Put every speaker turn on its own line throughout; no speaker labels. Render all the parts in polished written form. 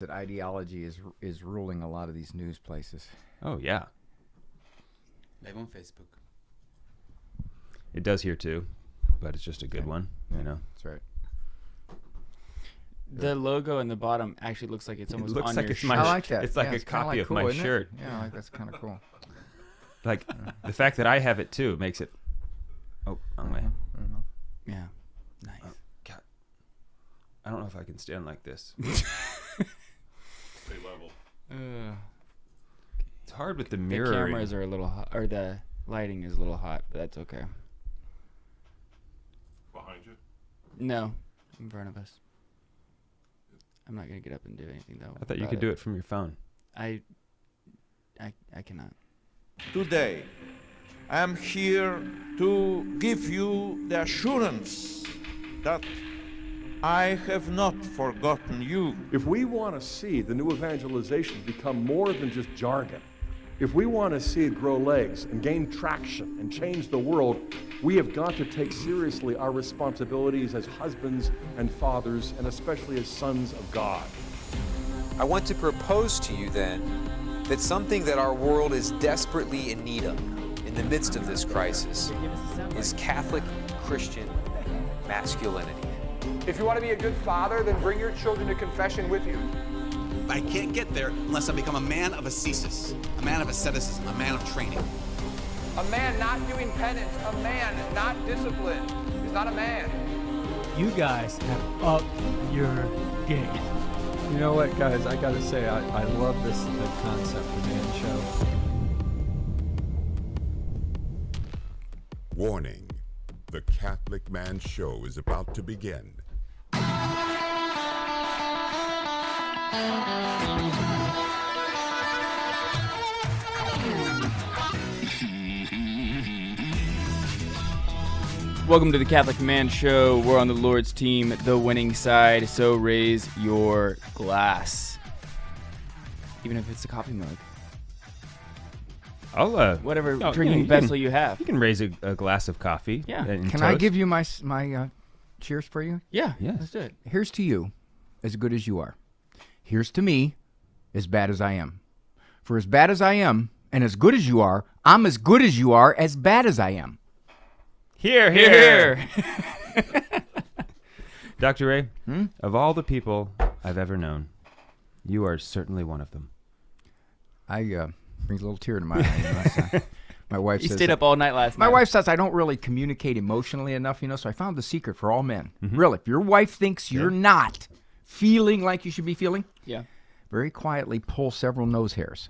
that ideology is ruling a lot of these news places.
Oh, yeah.
Live on Facebook.
It does here, too, but it's just a good one, you know?
That's right.
The logo in the bottom actually looks like it's almost on your shirt.
I like that.
It's like a copy of my shirt.
Yeah, I like that's kind of cool.
Like, the fact that I have it, too, makes it... Oh, wrong way.
Yeah. Nice.
Oh, God. I don't know if I can stand like this.
Stay level.
It's hard with the
The
mirroring.
cameras are a little hot, or the lighting is a little hot, but that's okay.
Behind you?
No, in front of us. I'm not gonna get up and do anything though.
I thought you could do it from your phone.
I cannot.
Today, I am here to give you the assurance that I have not forgotten you.
If we want to see the new evangelization become more than just jargon, if we want to see it grow legs and gain traction and change the world, we have got to take seriously our responsibilities as husbands and fathers, and especially as sons of God.
I want to propose to you then that something that our world is desperately in need of in the midst of this crisis is Catholic Christian masculinity.
If you want to be a good father, then bring your children to confession with you.
I can't get there unless I become a man of ascesis, a man of asceticism, a man of training.
A man not doing penance, a man not disciplined, is not a man.
You guys have upped your game.
You know what, guys? I gotta say, I love the concept of Man Show.
Warning: the Catholic Man Show is about to begin.
Welcome to the Catholic Man Show. We're on the Lord's team, the winning side, so raise your glass. Even if it's a coffee mug.
I'll,
whatever drinking vessel you have.
You can raise a glass of coffee.
Yeah.
Can I give you my cheers for you?
Yeah,
yes.
Let's do it.
Here's to you, as good as you are. Here's to me, as bad as I am. For as bad as I am, and as good as you are, I'm as good as you are, as bad as I am.
Here, here. Dr. Ray, of all the people I've ever known, you are certainly one of them.
Brings a little tear to my eye. My wife says...
You stayed up all night last night.
My wife says I don't really communicate emotionally enough, so I found the secret for all men. Really, if your wife thinks you're not feeling like you should be feeling, very quietly pull several nose hairs,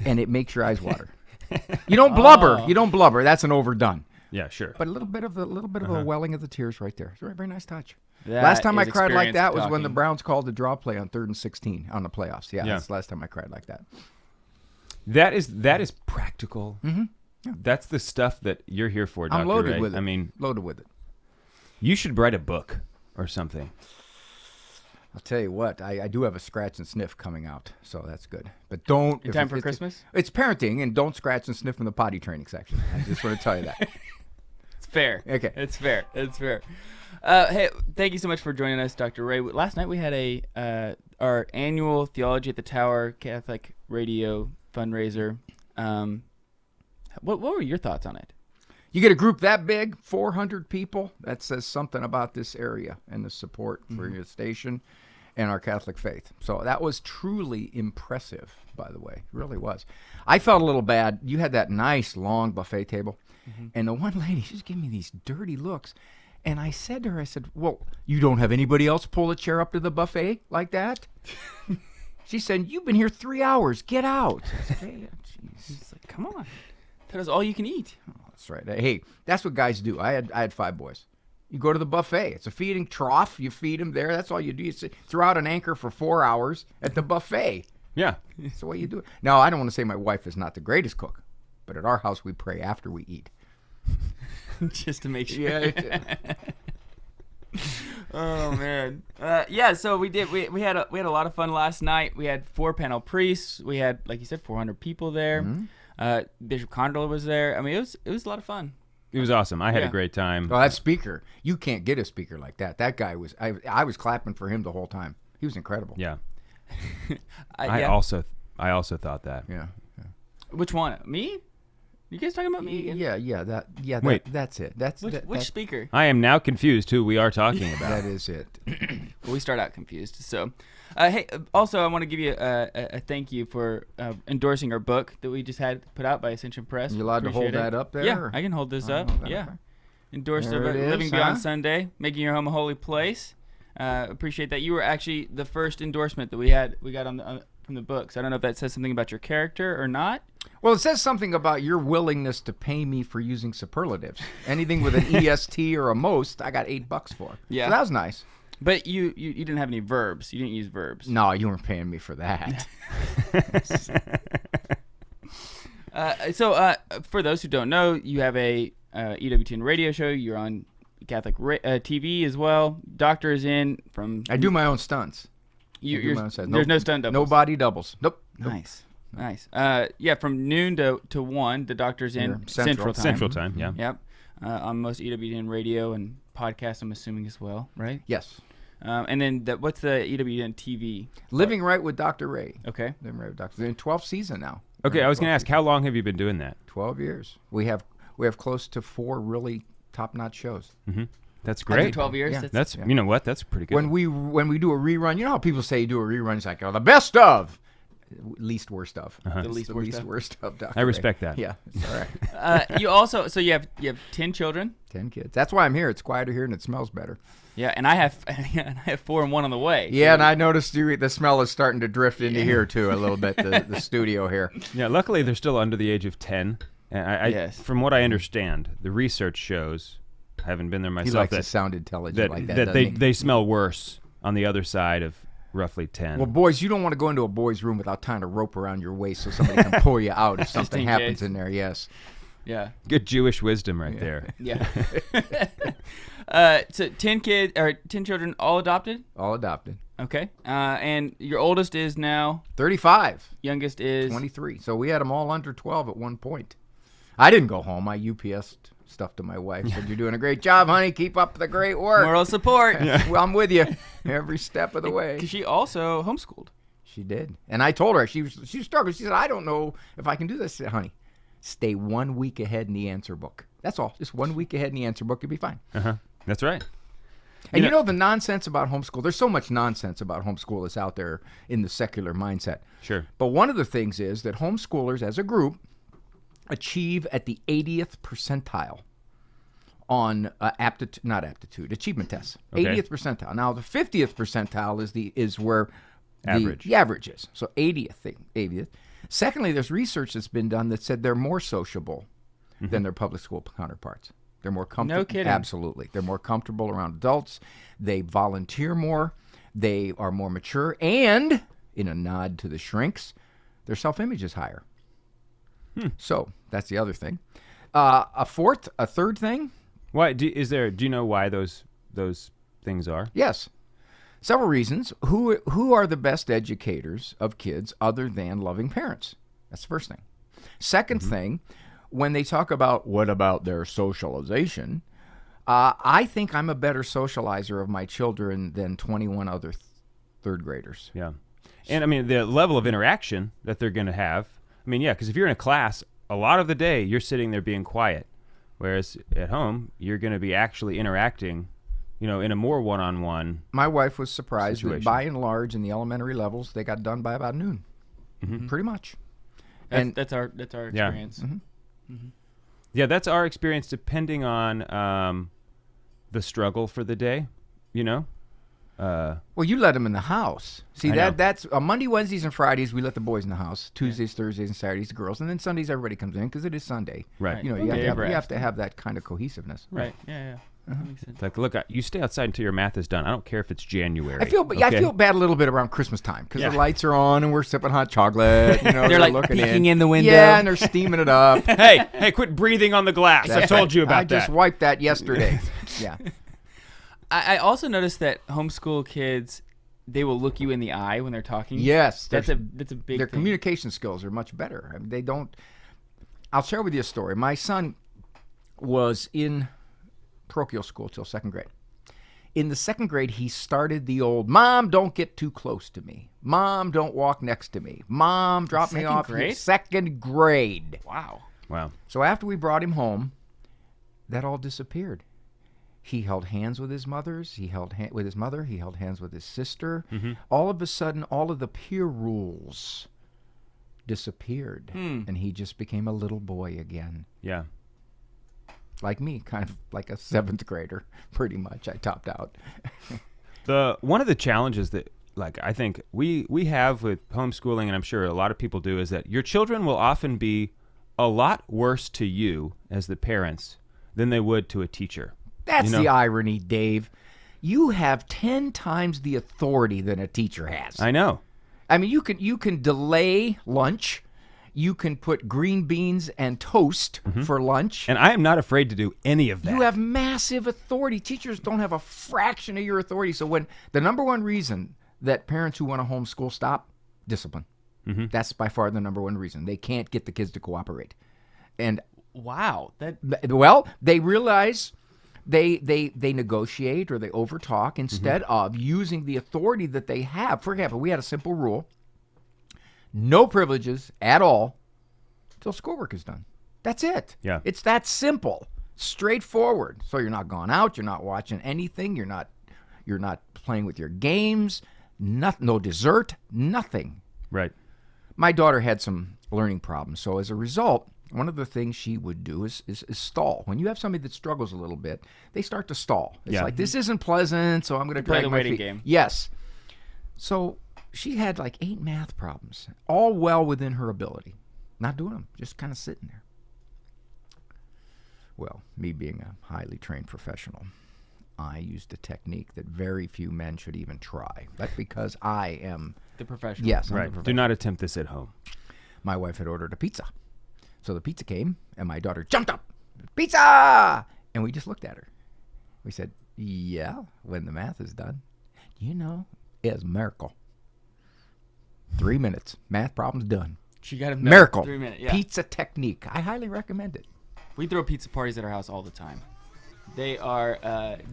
and it makes your eyes water. You don't blubber. You don't blubber. That's an overdone.
Yeah, sure.
But a little bit of a welling of the tears right there. It's a very, very nice touch.
That
last time I
is
cried like that was
talking.
when the Browns called the draw play on 3rd and 16 on the playoffs. Yeah, that's the last time I cried like that.
That is practical.
Mm-hmm. Yeah.
That's the stuff that you're here for, Dr.
I'm loaded
Ray.
with it.
I mean,
loaded with it.
You should write a book or something.
I'll tell you what, I do have a scratch and sniff coming out, so that's good. But don't...
In time for Christmas?
It's parenting, and don't scratch and sniff in the potty training section. I just want to tell you that.
It's fair.
Okay.
It's fair. It's fair. Hey, thank you so much for joining us, Dr. Ray. Last night we had our annual Theology at the Tower Catholic Radio fundraiser. What were your thoughts on it?
You get a group that big, 400 people, that says something about this area and the support for your station and our Catholic faith. So that was truly impressive, by the way. It really was. I felt a little bad. You had that nice, long buffet table, and the one lady, she just gave me these dirty looks. And I said to her, I said, well, you don't have anybody else pull a chair up to the buffet like that? She said, you've been here 3 hours. Get out. I said, hey,
She's like, come on. That is all you can eat.
Oh, that's right. Hey, that's what guys do. I had 5 boys. You go to the buffet. It's a feeding trough. You feed them there. That's all you do. You throw out an anchor for 4 hours at the buffet.
Yeah.
That's the way you do it. Now, I don't want to say my wife is not the greatest cook, but at our house we pray after we eat.
Just to make sure.
Yeah.
Oh man. So we had a lot of fun last night. We had 4 panel priests. We had, like you said, 400 people there. Bishop Condor was there. I mean, it was a lot of fun.
It was awesome. I had a great time.
Oh, that speaker. You can't get a speaker like that. That guy was, I was clapping for him the whole time. He was incredible.
Yeah. I also thought that.
Yeah.
Which one? Me? You guys talking about me again?
Yeah.
Wait.
That's it.
Which speaker?
I am now confused who we are talking about.
That is it.
Well, we start out confused. So, hey, also I want to give you a thank you for endorsing our book that we just had put out by Ascension Press.
You allowed to hold that up there?
Yeah, I can hold this up. Yeah.
Okay.
Endorsed
There
the book,
it is,
Living Beyond
huh?
Sunday, Making Your Home a Holy Place. Appreciate that. You were actually the first endorsement that we got on from the book. So I don't know if that says something about your character or not.
Well, it says something about your willingness to pay me for using superlatives. Anything with an EST or a most, I got $8 for.
Yeah.
So that was nice.
But you didn't have any verbs. You didn't use verbs.
No, you weren't paying me for that.
So for those who don't know, you have a EWTN radio show. You're on Catholic TV as well. Doctor is in from.
I do my own stunts.
There's no stunt doubles.
No body doubles. Nope.
Nice. Yeah, from noon to 1, the Doctor's in Central Time.
Central Time, yeah.
Yep. On most EWTN radio and podcasts, I'm assuming as well, right?
Yes.
And then what's the EWTN TV?
Living Right with Dr. Ray.
Okay.
Living Right with Dr. Ray. In 12th season now.
Okay, I was going to ask, how long have you been doing that?
12 years. We have close to 4 really top-notch shows.
Mm-hmm. That's
I think
great.
12 years.
Yeah.
That's you know what? That's pretty good.
When we do a rerun, you know how people say you do a rerun, it's like, oh, the best of. Least worst of.
Uh-huh.
The least worst
of Dr.
I respect
Ray.
that.
Yeah, it's all right.
You also you have 10 children.
10 kids. That's why I'm here. It's quieter here and it smells better.
Yeah, and I have 4 and 1 on the way.
Yeah, and I noticed the smell is starting to drift into here too a little bit. The studio here.
Yeah, luckily they're still under the age of 10. And
Yes.
From what I understand, the research shows, I haven't been there myself,
He likes
that
to sound intelligent like that.
they smell worse on the other side of roughly 10.
Well, boys, you don't want to go into a boy's room without tying a rope around your waist so somebody can pull you out if something
in
happens
case.
in there. Yes.
Yeah.
Good Jewish wisdom right there.
Yeah. So 10 children, all adopted?
All adopted.
Okay. And your oldest is now
35.
Youngest is
23. So we had them all under 12 at one point. I didn't go home. I UPS'd stuff to my wife. Said, "You're doing a great job, honey. Keep up the great work."
moral support.
Well, I'm with you every step of the way.
Because she also homeschooled.
She did. And I told her, she was struggling. She said, "I don't know if I can do this." I said, "Honey, stay 1 week ahead in the answer book. That's all. Just 1 week ahead in the answer book. You'll be fine."
Uh-huh. That's right.
And you know the nonsense about homeschool, there's so much nonsense about homeschool that's out there in the secular mindset.
Sure.
But one of the things is that homeschoolers as a group achieve at the 80th percentile on achievement tests.
Okay.
80th percentile. Now the 50th percentile is where
Average.
the average is. So 80th. Secondly, there's research that's been done that said they're more sociable than their public school counterparts. They're more comfortable.
No kidding.
Absolutely. They're more comfortable around adults. They volunteer more. They are more mature. And, in a nod to the shrinks, their self-image is higher. So, that's the other thing. A third thing?
Why do you know why those things are?
Yes. Several reasons. Who are the best educators of kids other than loving parents? That's the first thing. Second thing, when they talk about what about their socialization, I think I'm a better socializer of my children than 21 other third graders.
Yeah. And I mean, the level of interaction that they're going to have. I mean, yeah, because if you're in a class, a lot of the day you're sitting there being quiet. Whereas at home, you're going to be actually interacting, in a more one-on-one.
My wife was surprised
situation.
that by and large in the elementary levels, they got done by about noon. Pretty much.
That's our experience.
Yeah, that's our experience depending on the struggle for the day,
Well, you let them in the house. See, that's on Monday, Wednesdays, and Fridays, we let the boys in the house. Tuesdays, Thursdays, and Saturdays, the girls. And then Sundays, everybody comes in because it is Sunday.
Right.
You have to have that kind of cohesiveness.
Right. Yeah. That makes sense.
It's like, look, you stay outside until your math is done. I don't care if it's January.
I feel bad a little bit around Christmas time because
Yeah.
the lights are on and we're sipping hot chocolate.
They're like
looking
peeking in the window.
Yeah, and they're steaming it up.
Hey, quit breathing on the glass. I told you about
I just wiped that yesterday. Yeah.
I also noticed that homeschool kids, they will look you in the eye when they're talking.
Yes,
that's a big.
Their
thing.
communication skills are much better. I mean, they don't. I'll share with you a story. My son was in parochial school till second grade. in the second grade, he started the old, Mom, don't get too close to me. Mom, don't walk next to me. Mom, drop me off.
Grade?
Second grade.
Wow.
So after we brought him home, that all disappeared. He held hands with his mothers. He held with his mother. He held hands with his sister. All of a sudden, all of the peer rules disappeared, and he just became a little boy again.
Yeah.
Like me, kind of like a seventh grader, pretty much. I topped out.
One of the challenges that, like, I think we have with homeschooling, and I'm sure a lot of people do, is that your children will often be a lot worse to you as the parents than they would to a teacher.
That's the irony, Dave. You have 10 times the authority than a teacher has.
I know.
I mean, you can delay lunch. You can put green beans and toast for lunch.
And I am not afraid to do any of that.
You have massive authority. Teachers don't have a fraction of your authority. So when the number one reason that parents who want to homeschool stop, discipline. That's by far the number one reason. They can't get the kids to cooperate. And
wow,
they realize they negotiate or they overtalk instead of using the authority that they have. For example, we had a simple rule. No privileges at all until schoolwork is done. That's it.
Yeah.
It's that simple, straightforward. So you're not going out, you're not watching anything, you're not playing with your games, no dessert, nothing.
Right.
My daughter had some learning problems, so as a result, one of the things she would do is stall. When you have somebody that struggles a little bit, they start to stall. It's like, this isn't pleasant, so I'm going to
play
drag
the
my
waiting
feet.
game.
Yes. So she had like 8 math problems, all well within her ability. Not doing them, just kind of sitting there. Well, me being a highly trained professional, I used a technique that very few men should even try. That's because I am
the professional.
Yes, I'm
right.
the professional.
Do not attempt this at home.
My wife had ordered a pizza. So the pizza came, and my daughter jumped up. Pizza! And we just looked at her. We said, yeah, when the math is done, you know, it's a miracle. 3 minutes. Math problem's done.
She got a
miracle.
3 minutes, yeah.
Pizza technique. I highly recommend it.
We throw pizza parties at our house all the time. They are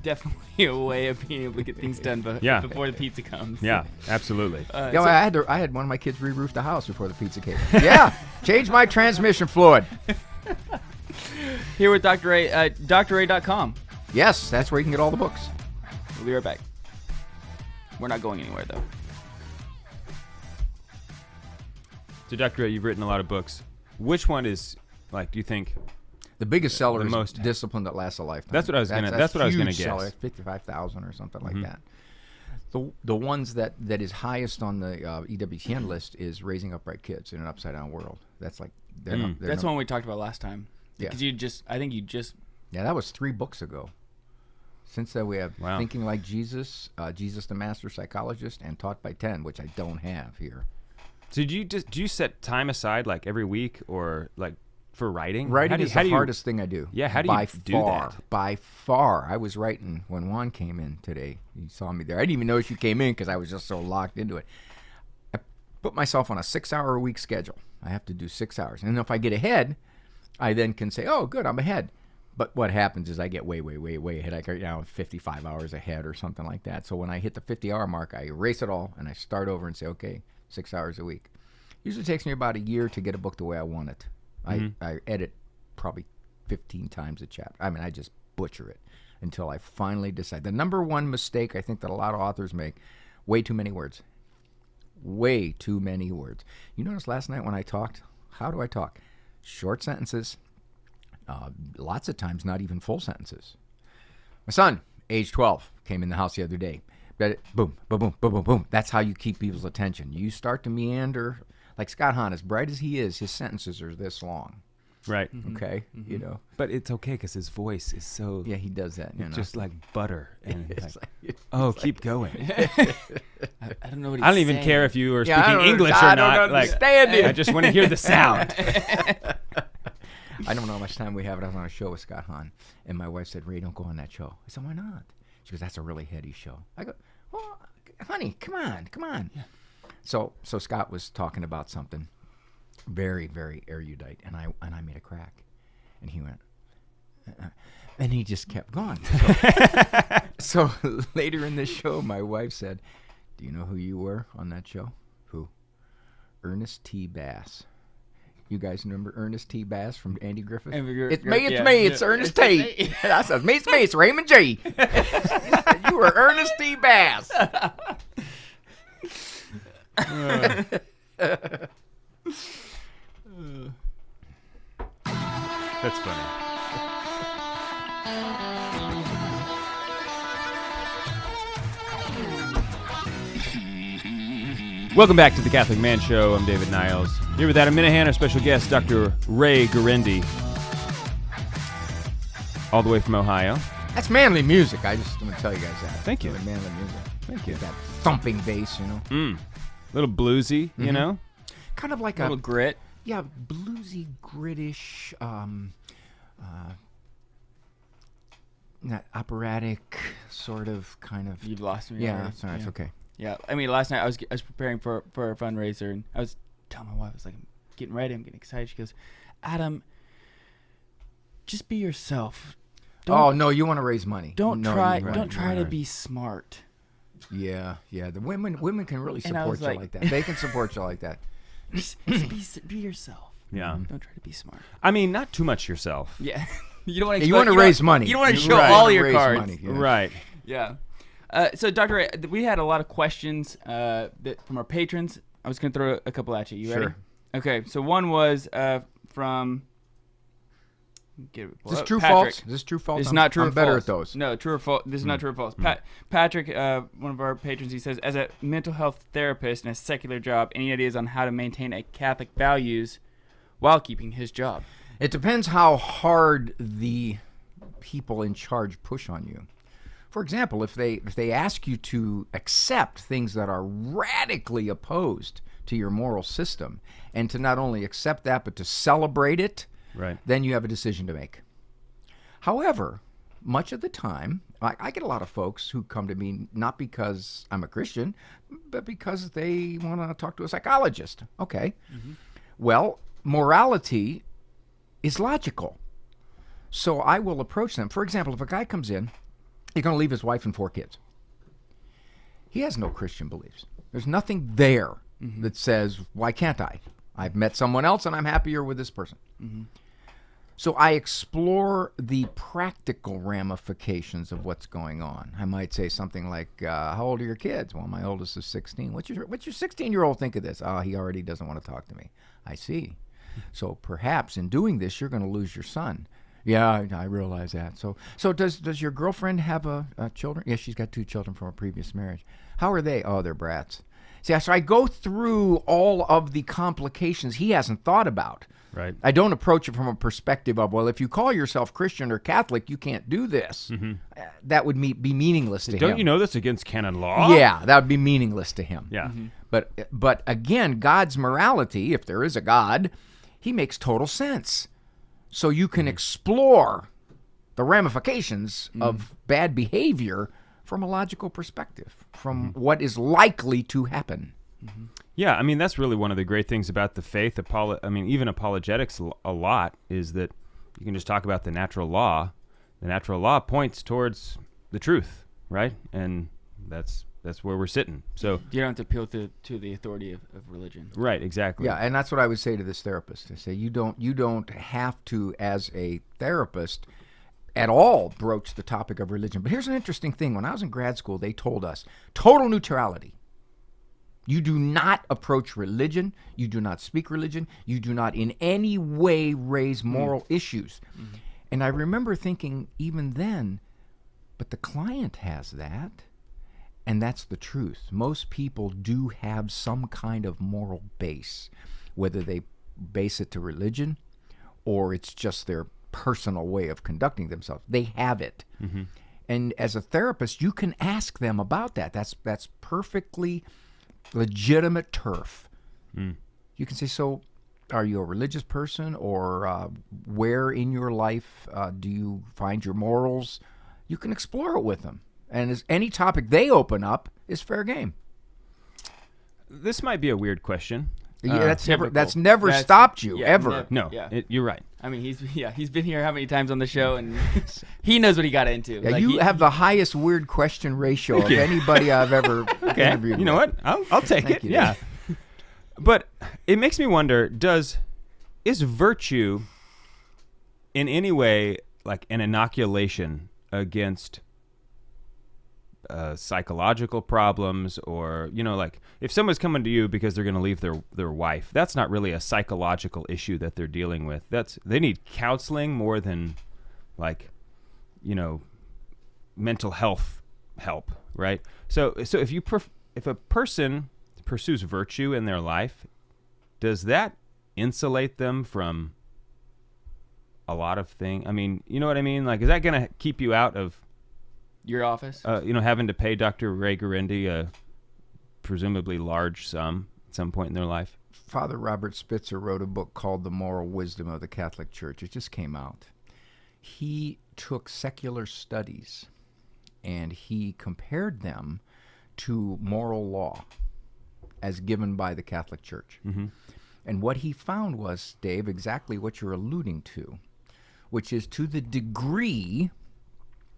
definitely a way of being able to get things done before the pizza comes.
Yeah, absolutely.
I had one of my kids re-roof the house before the pizza came. Yeah, change my transmission fluid.
Here with Dr. Ray, drray.com.
Yes, that's where you can get all the books.
We'll be right back. We're not going anywhere, though.
So, Dr. Ray, you've written a lot of books. Which one is, like, do you think...
The biggest seller
the
is
most
Discipline That Lasts a Lifetime.
That's what I was gonna. That's what I was gonna guess.
Seller, 55,000 or something like that. The ones that is highest on the EWTN list is Raising Upright Kids in an Upside Down World. That's like
that's one we talked about last time.
Yeah,
because I think you just
that was 3 books ago. Since then we have Thinking Like Jesus, Jesus the Master Psychologist, and Taught by 10, which I don't have here.
So do you set time aside like every week or like? For writing?
Writing is the hardest thing I do.
Yeah, how do you do that?
By far. I was writing when Juan came in today. He saw me there. I didn't even notice you came in because I was just so locked into it. I put myself on a 6-hour-a-week schedule. I have to do 6 hours. And if I get ahead, I then can say, oh, good, I'm ahead. But what happens is I get way, way, way, way ahead. I get 55 hours ahead or something like that. So when I hit the 50-hour mark, I erase it all and I start over and say, okay, 6 hours a week. Usually takes me about a year to get a book the way I want it. I edit probably 15 times a chapter. I mean, I just butcher it until I finally decide. The number one mistake I think that a lot of authors make, way too many words. Way too many words. You notice last night when I talked, how do I talk? Short sentences, lots of times not even full sentences. My son, age 12, came in the house the other day. Boom, boom, boom, boom, boom, boom. That's how you keep people's attention. You start to meander. Like Scott Hahn, as bright as he is, his sentences are this long.
Right.
Okay. You know.
But it's okay because his voice is so.
Yeah, he does that. You know?
Just like butter. And keep going.
I don't know what he's
I don't even
saying.
care if you are speaking English or not.
I don't understand it.
I just want to hear the sound.
I don't know how much time we have. I was on a show with Scott Hahn, and my wife said, "Ray, don't go on that show." I said, "Why not?" She goes, "That's a really heady show." I go, "Well, honey, come on." Yeah. So Scott was talking about something very, very erudite, and I made a crack, and he went, And he just kept going. So later in the show, my wife said, "Do you know who you were on that show?" "Who?" "Ernest T. Bass." You guys remember Ernest T. Bass from Andy Griffith? It's me, it's Ernest T. And I said, me, it's Raymond G. You were Ernest T. Bass.
That's funny. Welcome back to the Catholic Man Show. I'm David Niles. Here with Adam Minahan, our special guest, Dr. Ray Guarendi, all the way from Ohio.
That's manly music. I just want to tell you guys that.
Thank you.
Really manly music.
Thank you.
That thumping bass, you know.
A little bluesy, you know?
Kind of like
a little grit.
Yeah, bluesy, grittish, that operatic sort of kind of.
You've lost me.
Yeah,
already.
sorry, it's okay.
Yeah, I mean, last night I was preparing for a fundraiser, and I was telling my wife, I was like, I'm getting ready, I'm getting excited. She goes, "Adam, just be yourself.
No, you want to raise money.
Don't try to be smart."
Yeah. The women can really support you like that. They can support you like that.
Just be yourself.
Yeah.
Don't try to be smart.
I mean, not too much yourself.
Yeah. You don't want
to raise money.
You don't want to show all your cards.
Money, yeah.
Right.
Yeah. So, Dr. Ray, we had a lot of questions from our patrons. I was going to throw a couple at you. You ready?
Sure.
Okay. So one was from.
Is this true
Patrick.
false? Is this true false?
It's not true
I'm
or
better
false.
at those.
No, true or false. This is not true or false. Patrick, one of our patrons, he says, as a mental health therapist and a secular job, any ideas on how to maintain a Catholic values while keeping his job?
It depends how hard the people in charge push on you. For example, if they ask you to accept things that are radically opposed to your moral system, and to not only accept that but to celebrate it,
right,
then you have a decision to make. However, much of the time, I get a lot of folks who come to me not because I'm a Christian, but because they want to talk to a psychologist. Okay. Mm-hmm. Well, morality is logical. So I will approach them. For example, if a guy comes in, he's going to leave his wife and 4 kids. He has no Christian beliefs. There's nothing there that says, why can't I? I've met someone else and I'm happier with this person. Mm-hmm. So I explore the practical ramifications of what's going on. I might say something like, how old are your kids? Well, my oldest is 16. What's your 16-year-old think of this? He already doesn't want to talk to me. I see. So perhaps in doing this, you're going to lose your son. Yeah, I realize that. So does your girlfriend have children? Yeah, she's got 2 children from a previous marriage. How are they? Oh, they're brats. See, so I go through all of the complications he hasn't thought about.
Right.
I don't approach it from a perspective of, well, if you call yourself Christian or Catholic, you can't do this. Mm-hmm. That would be meaningless to him.
Don't you know that's against canon law?
Yeah, that would be meaningless to him.
Yeah.
Mm-hmm. But again, God's morality, if there is a God, he makes total sense. So you can explore the ramifications of bad behavior from a logical perspective, from what is likely to happen.
Mm-hmm. Yeah, I mean, that's really one of the great things about the faith. Even apologetics a lot is that you can just talk about the natural law. The natural law points towards the truth, right? And that's where we're sitting. So
you don't have to appeal to the authority of religion.
Right, exactly.
Yeah, and that's what I would say to this therapist. I say you don't have to, as a therapist, at all broach the topic of religion. But here's an interesting thing. When I was in grad school, they told us total neutrality. You do not approach religion. You do not speak religion. You do not in any way raise moral issues. Mm-hmm. And I remember thinking even then, but the client has that. And that's the truth. Most people do have some kind of moral base, whether they base it to religion or it's just their personal way of conducting themselves. They have it. Mm-hmm. And as a therapist, you can ask them about that. That's perfectly legitimate turf. You can say, so are you a religious person, or where in your life do you find your morals? You can explore it with them. And as any topic they open up is fair game.
This might be a weird question.
Yeah,
typical.
that's never stopped you, ever.
No,
Yeah.
you're right.
I mean, he's been here how many times on the show, and he knows what he got into.
Yeah,
Like,
you have the highest weird question ratio of anybody I've ever interviewed.
You know
with.
what? I'll take
Thank
it.
you,
Yeah. But it makes me wonder, is virtue in any way like an inoculation against psychological problems, or like if someone's coming to you because they're going to leave their wife, that's not really a psychological issue that they're dealing with. They need counseling more than like mental health help, right? So if a person pursues virtue in their life, does that insulate them from a lot of things? I mean, you know what I mean? Like, is that going to keep you out of
your office?
Having to pay Dr. Ray Garendi a presumably large sum at some point in their life?
Father Robert Spitzer wrote a book called The Moral Wisdom of the Catholic Church. It just came out. He took secular studies and he compared them to moral law as given by the Catholic Church.
Mm-hmm.
And what he found was, Dave, exactly what you're alluding to, which is to the degree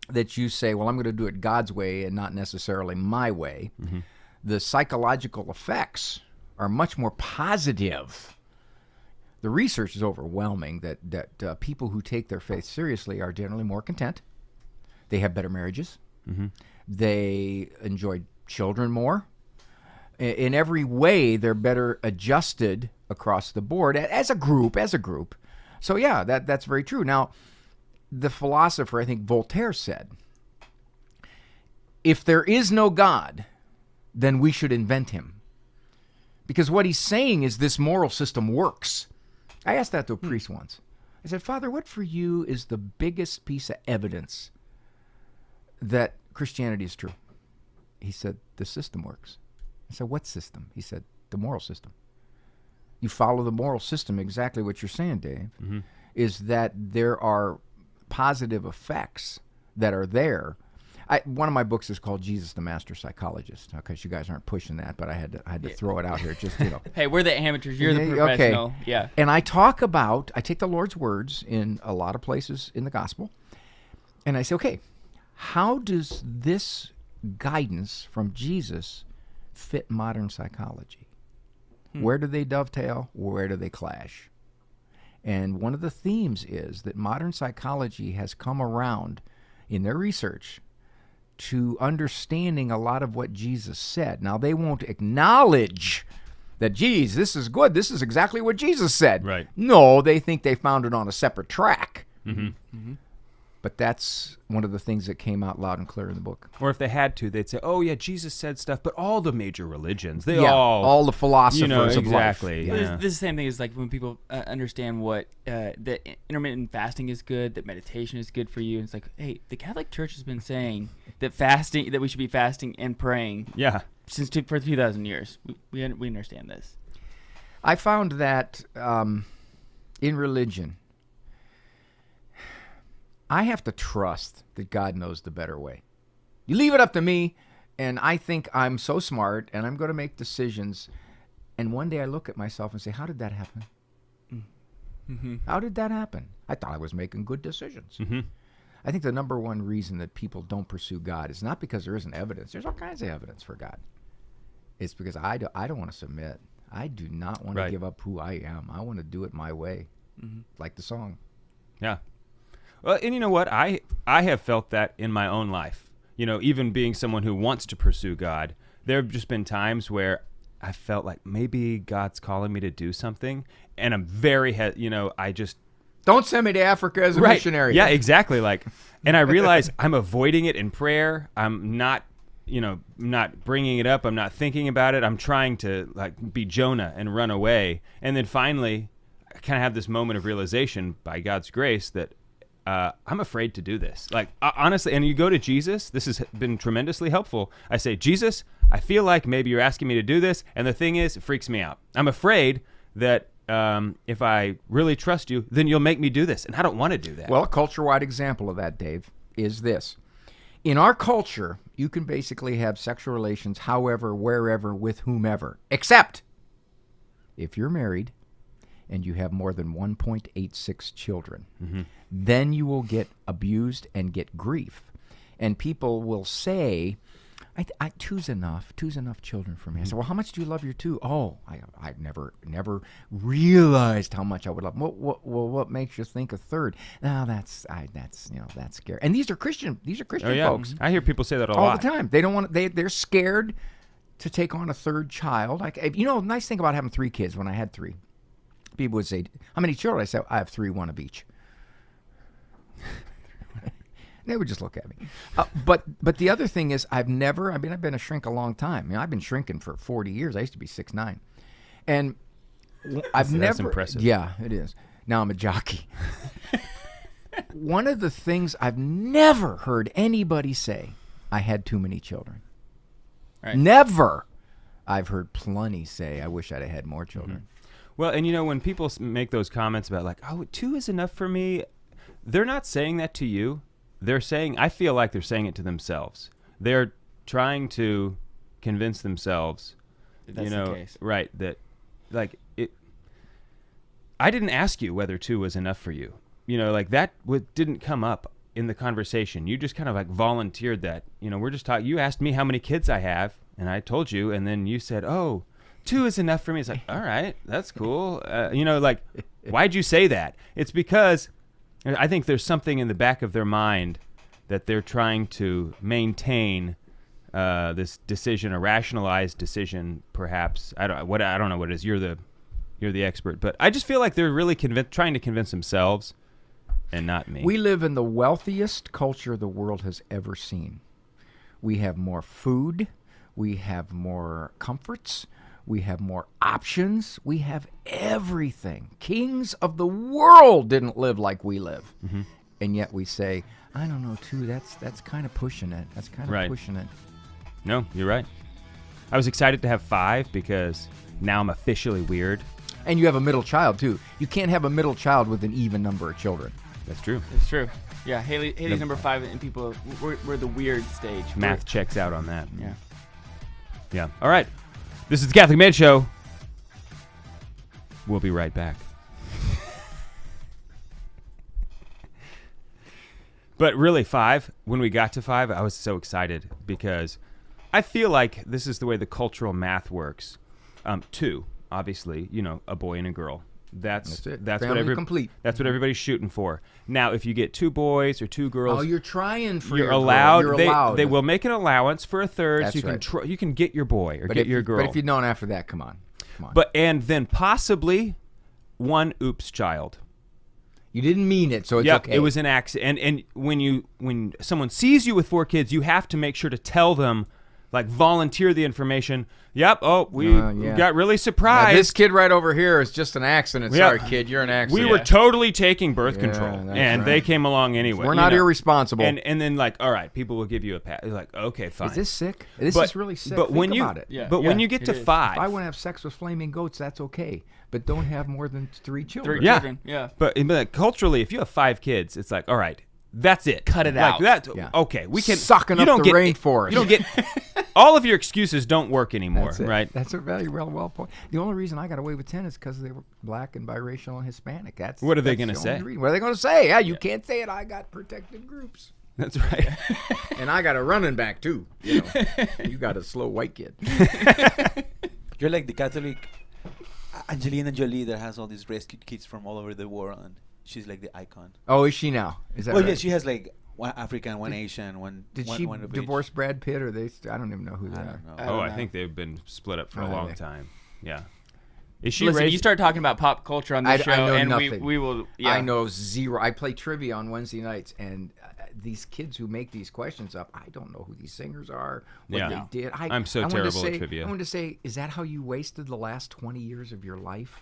that you say, well, I'm going to do it God's way and not necessarily my way,
mm-hmm.
the psychological effects are much more positive. The research is overwhelming that people who take their faith seriously are generally more content. They have better marriages.
Mm-hmm.
They enjoy children more. In every way, they're better adjusted across the board as a group. So yeah, that's very true. Now, the philosopher, I think Voltaire, said, if there is no God, then we should invent him. Because what he's saying is this moral system works. I asked that to a priest once. I said, Father, what for you is the biggest piece of evidence that Christianity is true? He said, the system works. I said, what system? He said, the moral system. You follow the moral system, exactly what you're saying, Dave,
mm-hmm.
is that there are positive effects that are there. One of my books is called Jesus the Master Psychologist. Okay, you guys aren't pushing that, but I had to throw it out here. Just
Hey, we're the amateurs. You're the professional.
Okay.
Yeah.
And I take the Lord's words in a lot of places in the gospel, and I say, okay, how does this guidance from Jesus fit modern psychology? Where do they dovetail? Where do they clash? And one of the themes is that modern psychology has come around in their research to understanding a lot of what Jesus said. Now, they won't acknowledge that, geez, this is good. This is exactly what Jesus said.
Right.
No, they think they found it on a separate track.
Mm-hmm.
Mm-hmm.
But that's one of the things that came out loud and clear in the book.
Or if they had to, they'd say, oh, yeah, Jesus said stuff, but all the major religions,
all the philosophers of life.
Exactly.
Well,
Yeah.
this is the same thing as like when people understand what that intermittent fasting is good, that meditation is good for you. It's like, hey, the Catholic Church has been saying that we should be fasting and praying.
Yeah.
For 2,000 years. We understand this.
I found that in religion, I have to trust that God knows the better way. You leave it up to me, and I think I'm so smart, and I'm going to make decisions. And one day I look at myself and say, how did that happen?
Mm-hmm.
How did that happen? I thought I was making good decisions.
Mm-hmm.
I think the number one reason that people don't pursue God is not because there isn't evidence. There's all kinds of evidence for God. It's because I don't want to submit. I do not want to give up who I am. I want to do it my way, like the song.
Yeah. Well, and you know what? I have felt that in my own life. Even being someone who wants to pursue God, there have just been times where I felt like maybe God's calling me to do something, and I'm very, I just...
Don't send me to Africa as a missionary.
Yeah, exactly. And I realize I'm avoiding it in prayer. I'm not, not bringing it up. I'm not thinking about it. I'm trying to be Jonah and run away. And then finally, I kind of have this moment of realization by God's grace that I'm afraid to do this. Honestly, and you go to Jesus. This has been tremendously helpful. I say, Jesus, I feel like maybe you're asking me to do this. And the thing is, it freaks me out. I'm afraid that if I really trust you, then you'll make me do this. And I don't want to do that.
Well, a culture-wide example of that, Dave, is this. In our culture, you can basically have sexual relations however, wherever, with whomever, except if you're married and you have more than 1.86 children, then you will get abused and get grief. And people will say, two's enough. Two's enough children for me. I said, well, how much do you love your two? Oh, I've never realized how much I would love them. What makes you think a third? No, that's scary. And these are Christian folks.
I hear people say that
all the time. They don't want. They're scared to take on a third child. The nice thing about having 3 kids. When I had 3, people would say, "How many children?" I said, "I have 3, 1 of each." They would just look at me. But the other thing is, I've been a shrink a long time. I've been shrinking for 40 years. I used to be 6'9", and that's
impressive.
Yeah, it is. Now I'm a jockey. One of the things I've never heard anybody say, I had too many children. Right. Never. I've heard plenty say, I wish I'd have had more children.
Well, and when people make those comments about like, oh, 2 is enough for me, they're not saying that to you. They're saying, I feel like they're saying it to themselves. They're trying to convince themselves,
that's the case.
Right, that like it. I didn't ask you whether 2 was enough for you. That didn't come up in the conversation. You just kind of like volunteered that. We're just talking. You asked me how many kids I have, and I told you, and then you said, oh, 2 is enough for me. It's like, all right, that's cool. Why'd you say that? It's because I think there's something in the back of their mind that they're trying to maintain this decision, a rationalized decision, perhaps. I don't know what it is. You're the expert, but I just feel like they're really trying to convince themselves, and not me.
We live in the wealthiest culture the world has ever seen. We have more food. We have more comforts. We have more options. We have everything. Kings of the world didn't live like we live. And yet we say, I don't know, 2, that's kind of pushing it. That's kind of pushing it.
No, you're right. I was excited to have 5 because now I'm officially weird.
And you have a middle child, too. You can't have a middle child with an even number of children.
That's true.
It's true. Yeah, Haley's number 5, and people, we're the weird stage.
Math checks out on that.
Yeah.
Yeah. All right. This is the Catholic Man Show. We'll be right back. But really, 5, when we got to 5, I was so excited because I feel like this is the way the cultural math works. 2, obviously, a boy and a girl. That's
it.
That's
Family complete.
That's what everybody's shooting for. Now, if you get 2 boys or 2 girls,
oh, you're trying for
you're
your
allowed.
Girl. You're allowed.
They will make an allowance for a third,
That's
so you can get your boy or get your girl.
But if you don't after that, come on.
And then possibly 1 oops child.
You didn't mean it, so it's okay.
It was an accident. And when someone sees you with 4 kids, you have to make sure to tell them, like volunteer the information. Yep. Oh, we got really surprised.
Now, this kid right over here is just an accident. Sorry, kid, you're an accident.
We were totally taking birth control, and they came along anyway.
We're not irresponsible.
And then all right, people will give you a pat. Like, okay, fine.
Is this sick? This is really sick.
But
Think about it.
Yeah, when you get to 5,
if I want to have sex with flaming goats, that's okay. But don't have more than 3 children.
3 children. Yeah.
But culturally, if you have 5 kids, it's like, all right. That's it.
Cut it out.
Okay, we can
sucking up the rainforest.
You don't get all of your excuses don't work anymore, right?
That's a very well point. The only reason I got away with 10 is because they were black and biracial and Hispanic.
What are they going to say?
What are they going to say? Yeah, you can't say it. I got protected groups.
That's right.
And I got a running back too. You got a slow white kid.
You're like the Catholic Angelina Jolie that has all these rescued kids from all over the world, and she's like the icon.
Oh, is she now? Is that right?
Yeah, she has like 1 African, 1 Asian, 1.
Did she divorce Brad Pitt, or they? I don't even know who they are.
I think they've been split up for a long time. Yeah. Is she?
Listen, you start talking about pop culture on this show,
I know
and
nothing.
we will. Yeah.
I know zero. I play trivia on Wednesday nights, and these kids who make these questions up, I don't know who these singers are, what they did.
I'm so terrible at trivia.
I wanted to say, is that how you wasted the last 20 years of your life?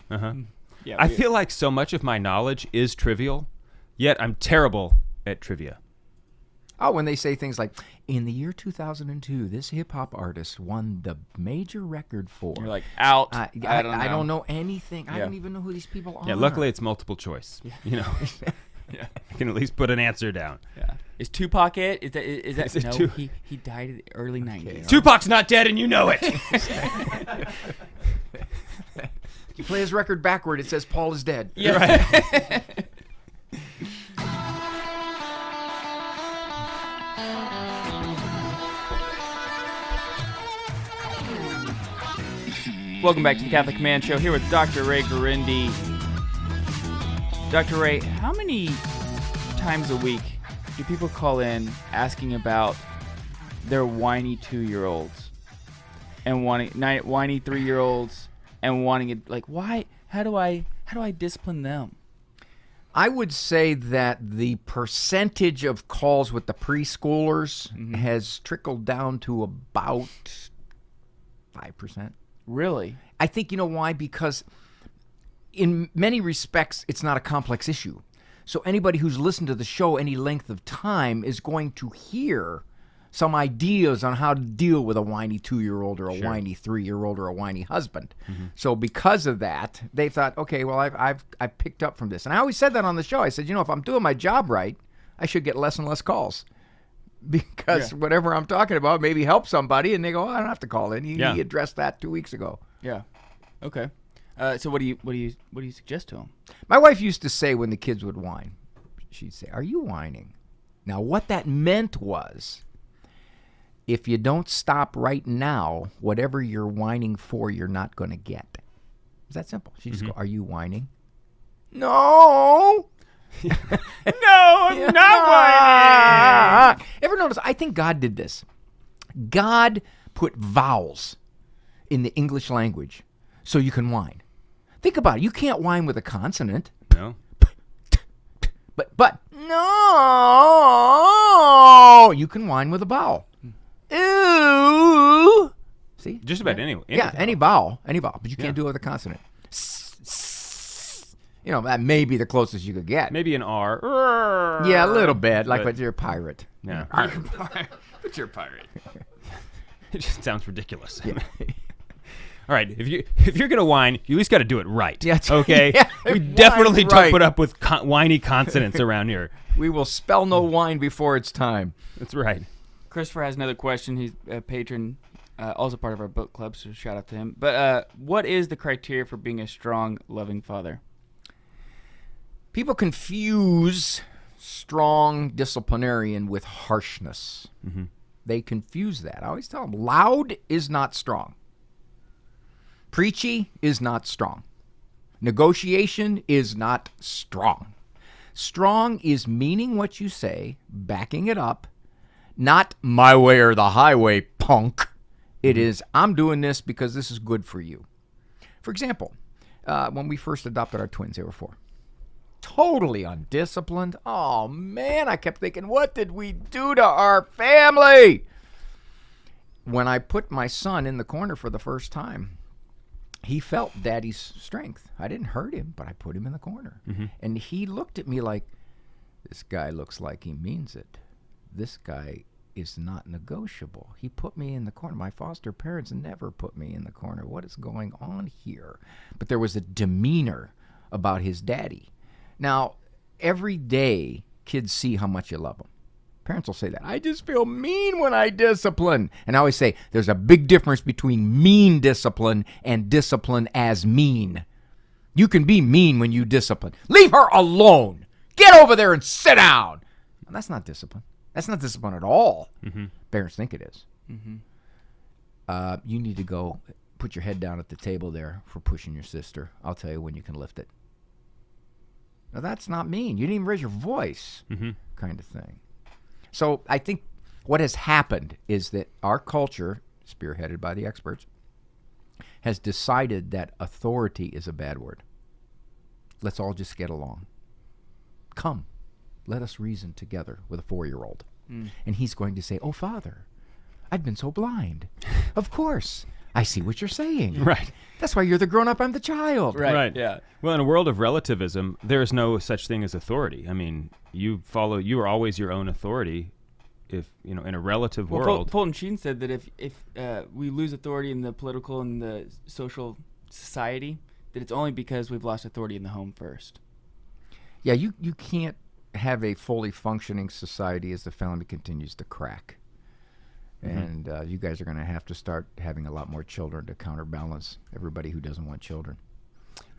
Yeah, I feel like so much of my knowledge is trivial, yet I'm terrible at trivia.
Oh, when they say things like, in the year 2002, this hip-hop artist won the major record for...
You're like, out.
I don't know anything. I don't even know who these people are.
Yeah, luckily it's multiple choice. Yeah. Yeah, I can at least put an answer down.
Yeah. Is Tupac it? Is that no? He died in the early 90s.
Tupac's not dead, and you know it.
You play his record backward, it says Paul is dead.
Yeah.
Right.
Welcome back to the Catholic Man Show, here with Dr. Ray Garindi. Dr. Ray, how many times a week do people call in asking about their whiny 2-year-olds and whiny 3-year-olds and wanting it, like, why? How do I discipline them?
I would say that the percentage of calls with the preschoolers has trickled down to about 5%.
Really?
I think, you know why? Because in many respects, it's not a complex issue. So anybody who's listened to the show any length of time is going to hear some ideas on how to deal with a whiny 2-year-old or a whiny 3-year-old or a whiny husband. So because of that, they thought, okay, well, I've picked up from this. And I always said that on the show. I said, you know, if I'm doing my job right, I should get less and less calls. Because whatever I'm talking about maybe help somebody, and they go, oh, I don't have to call in. He addressed that 2 weeks ago.
Yeah. Okay. So what do you suggest to them?
My wife used to say when the kids would whine, she'd say, "Are you whining?" Now, what that meant was, if you don't stop right now, whatever you're whining for, you're not going to get. It's that simple. She just go, "Are you whining?" No.
No, I'm not whining.
Ever notice? I think God did this. God put vowels in the English language so you can whine. Think about it. You can't whine with a consonant.
No.
But no, you can whine with a vowel. Ooh. See?
Just about any
any vowel, but you can't do it with a consonant. You know, that may be the closest you could get.
Maybe an R.
Yeah, a little bit, like but you're a pirate.
Yeah. But you're a pirate. It just sounds ridiculous.
Yeah.
All right, if you're gonna whine, you at least got to do it right.
Yeah,
okay.
Yeah,
we definitely don't
right.
put up with whiny consonants around here.
We will spell no wine before it's time.
That's right.
Christopher has another question. He's a patron, also part of our book club, so shout out to him. But what is the criteria for being a strong, loving father?
People confuse strong disciplinarian with harshness. They confuse that. I always tell them, loud is not strong. Preachy is not strong. Negotiation is not strong. Strong is meaning what you say, backing it up, not my way or the highway, punk. It is, I'm doing this because this is good for you. For example, when we first adopted our twins, they were 4. Totally undisciplined. Oh, man, I kept thinking, what did we do to our family? When I put my son in the corner for the first time, he felt Daddy's strength. I didn't hurt him, but I put him in the corner. And he looked at me like, this guy looks like he means it. This guy is not negotiable. He put me in the corner. My foster parents never put me in the corner. What is going on here? But there was a demeanor about his daddy. Now, every day, kids see how much you love them. Parents will say that. I just feel mean when I discipline. And I always say, there's a big difference between mean discipline and discipline as mean. You can be mean when you discipline. Leave her alone. Get over there and sit down. Well, that's not discipline. That's not discipline at all. Parents think it is. You need to go put your head down at the table there for pushing your sister. I'll tell you when you can lift it. Now, that's not mean. You didn't even raise your voice, kind of thing. So I think what has happened is that our culture, spearheaded by the experts, has decided that authority is a bad word. Let's all just get along. Come, let us reason together with a 4-year-old. And he's going to say, oh, Father, I've been so blind. Of course. I see what you're saying.
Right.
That's why you're the grown-up, I'm the child.
Right.
Yeah.
Well, in a world of relativism, there is no such thing as authority. I mean, you are always your own authority. If in a relative world.
Fulton Sheen said that if we lose authority in the political and the social society, that it's only because we've lost authority in the home first.
Yeah, you can't have a fully functioning society as the family continues to crack. And you guys are going to have to start having a lot more children to counterbalance everybody who doesn't want children.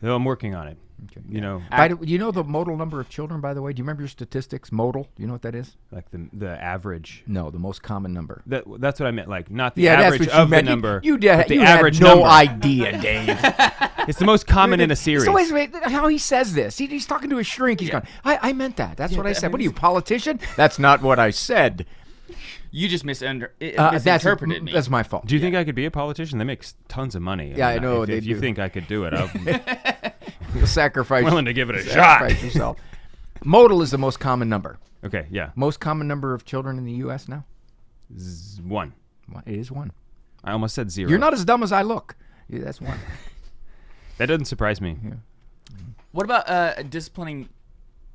Though I'm working on it.
Okay.
You know,
you know the modal number of children, by the way? Do you remember your statistics? Modal? Do you know what that is?
like the average.
No, the most common number.
That's what I meant. Like not the
Yeah, that's
average
what you
of the
meant.
number.
You
but the
you
average
had no
number.
idea, Dave.
It's the most common in a series.
So wait, how he says this? He's talking to a shrink. He's going, I meant that. That's what I said. What are you, politician? That's not what I said.
You just misinterpreted me.
That's my fault.
Do you think I could be a politician? That makes tons of money.
Yeah, I know.
If you think I could do it, I'll
You'll sacrifice.
willing to give it a
sacrifice
shot.
yourself. Modal is the most common number.
Okay, yeah.
Most common number of children in the U.S. now?
One.
It is one.
I almost said 0.
You're not as dumb as I look. Yeah, that's one.
That doesn't surprise me.
Yeah.
What about disciplining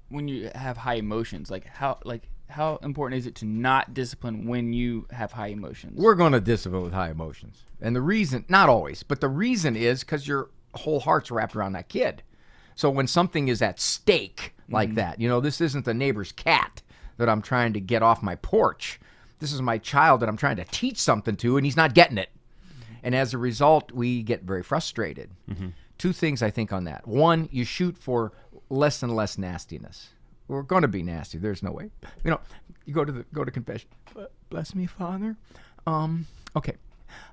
when you have high emotions? How important is it to not discipline when you have high emotions?
We're going to discipline with high emotions. And the reason, not always, but the reason is because your whole heart's wrapped around that kid. So when something is at stake like that, this isn't the neighbor's cat that I'm trying to get off my porch. This is my child that I'm trying to teach something to, and he's not getting it. And as a result, we get very frustrated. Two things I think on that. One, you shoot for less and less nastiness. We're going to be nasty. There's no way. You go to confession. Bless me, Father. Okay.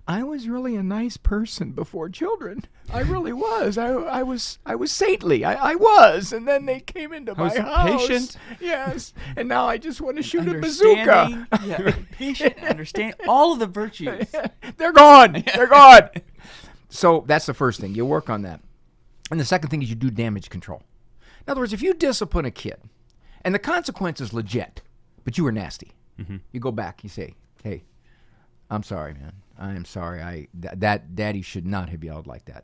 I was really a nice person before children. I really was. I was saintly. I was. And then they came into my house.
Patient.
Yes. And now I just want to shoot a bazooka.
Yeah, patient, understand all of the virtues.
They're gone. They're gone. So that's the first thing. You work on that. And the second thing is you do damage control. In other words, if you discipline a kid, and the consequence is legit, but you were nasty, you go back, you say, hey, I'm sorry, man. I am sorry. That daddy should not have yelled like that.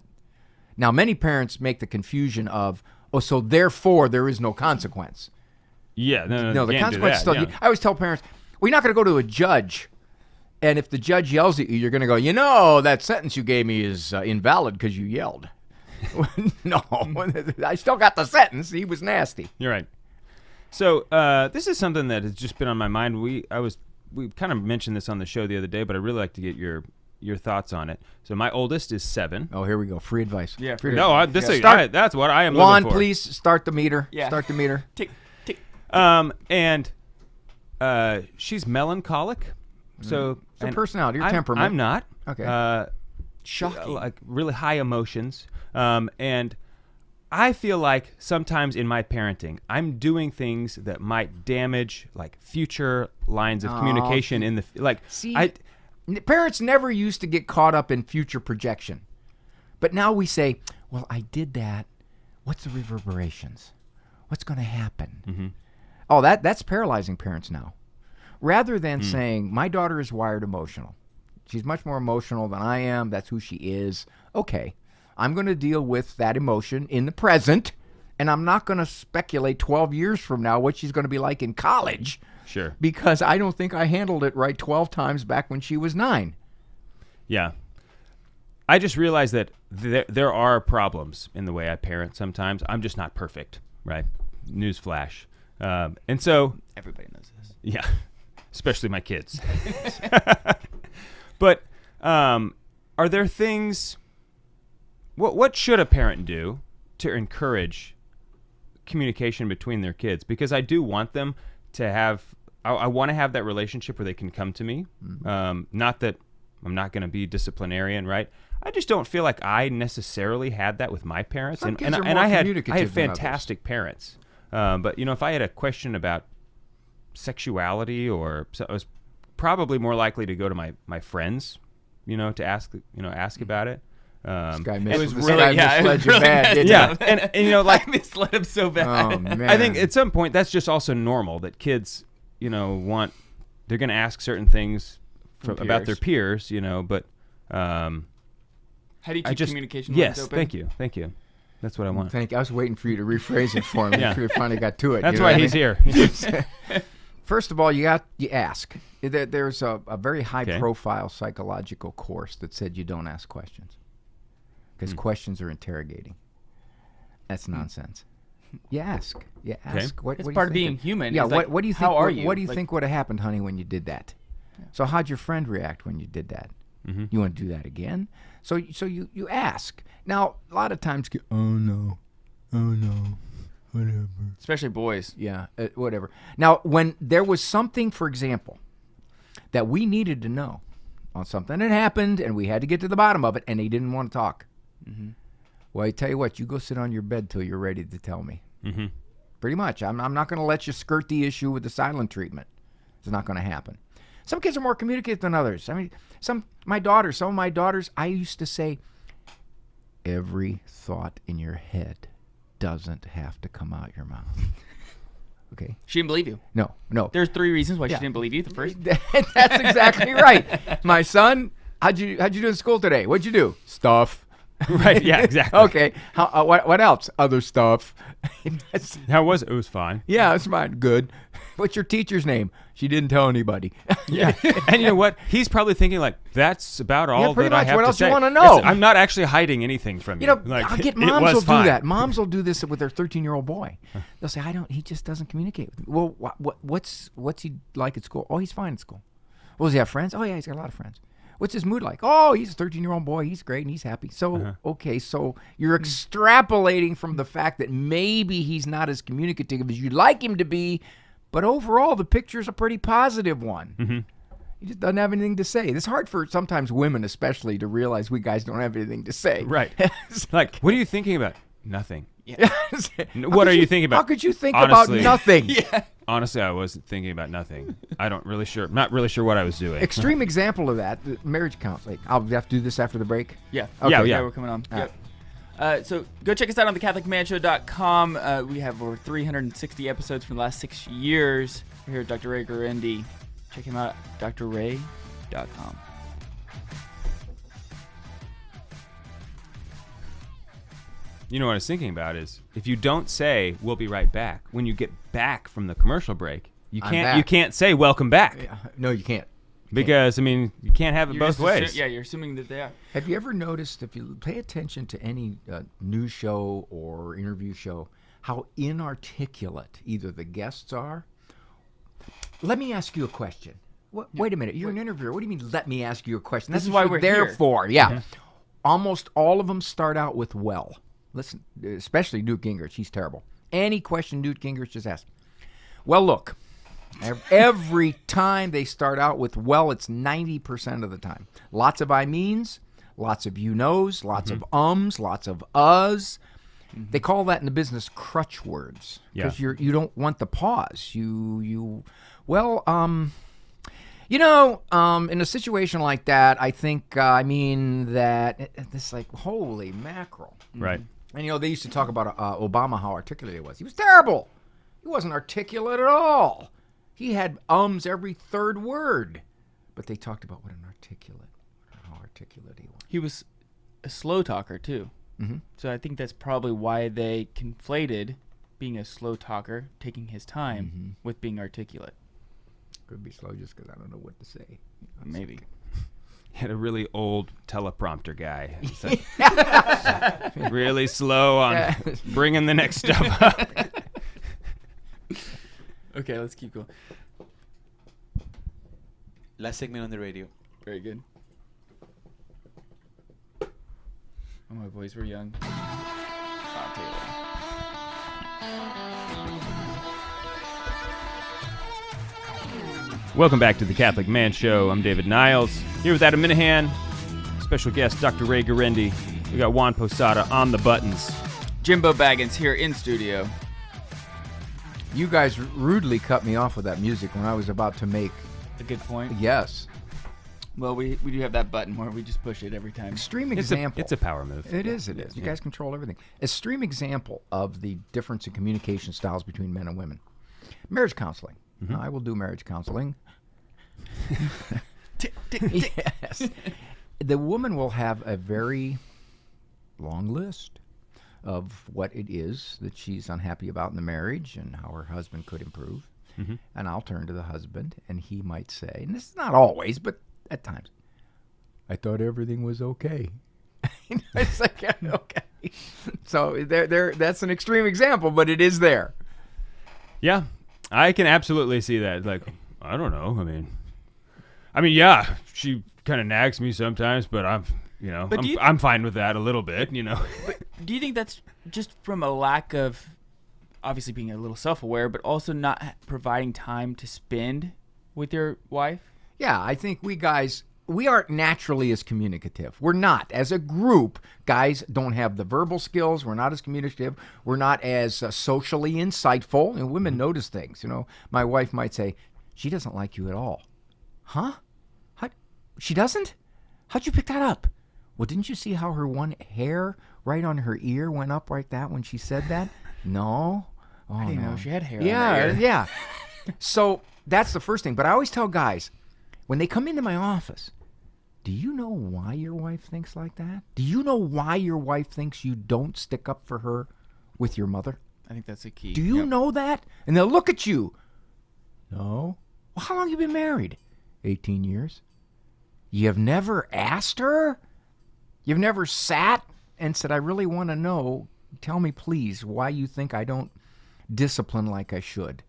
Now, many parents make the confusion of, so therefore there is no consequence.
Yeah, no,
the
you can't do
consequence
that,
still.
yeah.
I always tell parents, well, you're not going to go to a judge, and if the judge yells at you, you're going to go, that sentence you gave me is invalid because you yelled. No, I still got the sentence. He was nasty.
You're right. So this is something that has just been on my mind. We kind of mentioned this on the show the other day, but I'd really like to get your thoughts on it. So my oldest is 7.
Oh, here we go. Free advice.
Yeah.
That's what I am
Juan,
looking for.
please start the meter.
Yeah.
Start the meter.
Tick, tick.
And she's melancholic. So
it's a personality, your temperament.
I'm not.
Okay.
Shocking. Like really high emotions. And I feel like sometimes in my parenting, I'm doing things that might damage like future lines of communication in the
parents never used to get caught up in future projection. But now we say, well, I did that. What's the reverberations? What's going to happen? Oh, that's paralyzing parents now. Rather than saying, my daughter is wired emotional. She's much more emotional than I am. That's who she is. Okay. I'm going to deal with that emotion in the present, and I'm not going to speculate 12 years from now what she's going to be like in college.
Sure.
Because I don't think I handled it right 12 times back when she was 9.
Yeah. I just realized that there are problems in the way I parent sometimes. I'm just not perfect, right? Newsflash. And so...
Everybody knows this.
Yeah. Especially my kids. But are there things... What should a parent do to encourage communication between their kids? Because I do want them to have... I want to have that relationship where they can come to me. Not that I'm not going to be disciplinarian, right? I just don't feel like I necessarily had that with my parents.
Some kids are
and
more
I had
communicative than
fantastic parents. But, if I had a question about sexuality or... So I was probably more likely to go to my friends, to ask about it.
This guy
misled
you bad, didn't
yeah,
he?
and
I misled him so bad.
Oh, man.
I think at some point that's just also normal that kids, they're going to ask certain things about their peers, but
how do you keep communication lines
yes,
open?
thank you. That's what I want.
Thank you. I was waiting for you to rephrase it for me.
Yeah.
You finally got to it.
That's
you know
why
what I
he's
mean?
here.
First of all, you ask. There's a very high-profile psychological course that said you don't ask questions because questions are interrogating. That's nonsense. You ask. You ask.
Okay.
What
It's
are you
part of
thinking?
being human.
Yeah.
It's
What
like,
do you think?
how are you?
What do you
Like-
think would have happened, honey, when you did that? So how'd your friend react when you did that?
Mm-hmm.
You want to do that again? So you ask. Now, a lot of times, oh no, whatever.
Especially boys.
Yeah, whatever. Now, when there was something, for example, that we needed to know on something that happened, and we had to get to the bottom of it, and he didn't want to talk.
Mm-hmm.
Well, I tell you what, you go sit on your bed till you're ready to tell me.
Mm-hmm.
Pretty much. I'm not going to let you skirt the issue with the silent treatment. It's not going to happen. Some kids are more communicative than others. I mean, some of my daughters, I used to say, every thought in your head doesn't have to come out your mouth. Okay?
She didn't believe you.
No.
There's 3 reasons why
Yeah.
she didn't believe you. The first.
That's exactly right. My son, how'd you do in school today? What'd you do? Stuff.
Right, yeah, exactly.
Okay. What else? Other stuff.
How was it? It was fine.
Yeah, it's fine. Good. What's your teacher's name? She didn't tell anybody.
Yeah. And you know what? He's probably thinking like, that's about all
pretty
that I
much.
have
What
to
else
say.
you wanna know?
I'm not actually hiding anything from you.
You know,
like,
I'll get
it
moms
was
will
fine.
do that. Moms will do this with their 13-year-old boy. They'll say, he just doesn't communicate with me. Well, what's he like at school? Oh, he's fine at school. Well, does he have friends? Oh, yeah, he's got a lot of friends. What's his mood like? Oh, he's a 13-year-old boy. He's great and he's happy. So, okay, so you're extrapolating from the fact that maybe he's not as communicative as you'd like him to be, but overall the picture's a pretty positive one.
Mm-hmm.
He just doesn't have anything to say. It's hard for sometimes women especially to realize we guys don't have anything to say.
Right. Like, what are you thinking about? Nothing.
Yeah.
What are you thinking about?
How could you think
Honestly,
about nothing?
Yeah.
Honestly, I wasn't thinking about nothing. I'm not really sure what I was doing.
Extreme example of that, marriage counseling. I'll have to do this after the break.
Yeah.
Okay.
Yeah.
We're coming on.
All
Yep. So go check us out on thecatholicmanshow.com. We have over 360 episodes from the last 6 years. We're here at Dr. Ray Guarendi. Check him out at drray.com.
You know what I was thinking about is if you don't say we'll be right back when you get back from the commercial break, you can't say welcome back.
Yeah. No, you can't.
Because I mean, you can't have it both ways.
You're assuming that they are.
Have you ever noticed, if you pay attention to any news show or interview show, how inarticulate either the guests are? Let me ask you a question. Wait a minute. You're an interviewer. What do you mean, let me ask you a question?
This
That's
is
what
why we're
there
here.
for. Yeah. Almost all of them start out with well. Listen, especially Newt Gingrich. He's terrible. Any question Newt Gingrich just asks. Well, look. Every time they start out with well, it's 90% of the time. Lots of I means, lots of you knows, lots of ums, lots of us. They call that in the business crutch words because you don't want the pause. In a situation like that, I think I mean that it's like holy mackerel,
Right?
And they used to talk about Obama, how articulate he was. He was terrible. He wasn't articulate at all. He had ums every third word. But they talked about how articulate he was.
He was a slow talker, too.
Mm-hmm.
So I think that's probably why they conflated being a slow talker, taking his time, with being articulate.
Could be slow just because I don't know what to say.
Maybe.
He had a really old teleprompter guy. He's like, really slow on bringing the next stuff up.
Okay, let's keep going.
Last segment on the radio.
Very good. Oh, my boys were young. I'll tell you
Welcome back to the Catholic Man Show. I'm David Niles, here with Adam Minahan, special guest Dr. Ray Guarendi. We got Juan Posada on the buttons.
Jimbo Baggins here in studio.
You guys rudely cut me off with that music when I was about to make
a good point.
Yes.
Well, we do have that button where we just push it every time.
Extreme example.
It's a power move.
It is. You guys control everything. Extreme example of the difference in communication styles between men and women. Marriage counseling. I will do marriage counseling. Yes. The woman will have a very long list of what it is that she's unhappy about in the marriage and how her husband could improve. And I'll turn to the husband, and he might say, and this is not always, but at times, I thought everything was okay. It's like, okay. So that's an extreme example, but it is there.
Yeah, I can absolutely see that. Like, I don't know. I mean, I mean, yeah, she kind of nags me sometimes, but I'm fine with that a little bit,
But do you think that's just from a lack of, obviously being a little self-aware, but also not providing time to spend with your wife?
Yeah, I think we aren't naturally as communicative. We're not. As a group, guys don't have the verbal skills. We're not as communicative. We're not as socially insightful. And women notice things. My wife might say, she doesn't like you at all. Huh? She doesn't? How'd you pick that up? Well, didn't you see how her one hair right on her ear went up like that when she said that? No. Oh,
I didn't
no.
know she had hair
Yeah,
on her ear.
yeah. So that's the first thing. But I always tell guys, when they come into my office, do you know why your wife thinks like that? Do you know why your wife thinks you don't stick up for her with your mother?
I think that's a key.
Do you know that? And they'll look at you. No. Well, how long have you been married? 18 years. You have never asked her? You've never sat and said, I really want to know, tell me please why you think I don't discipline like I should.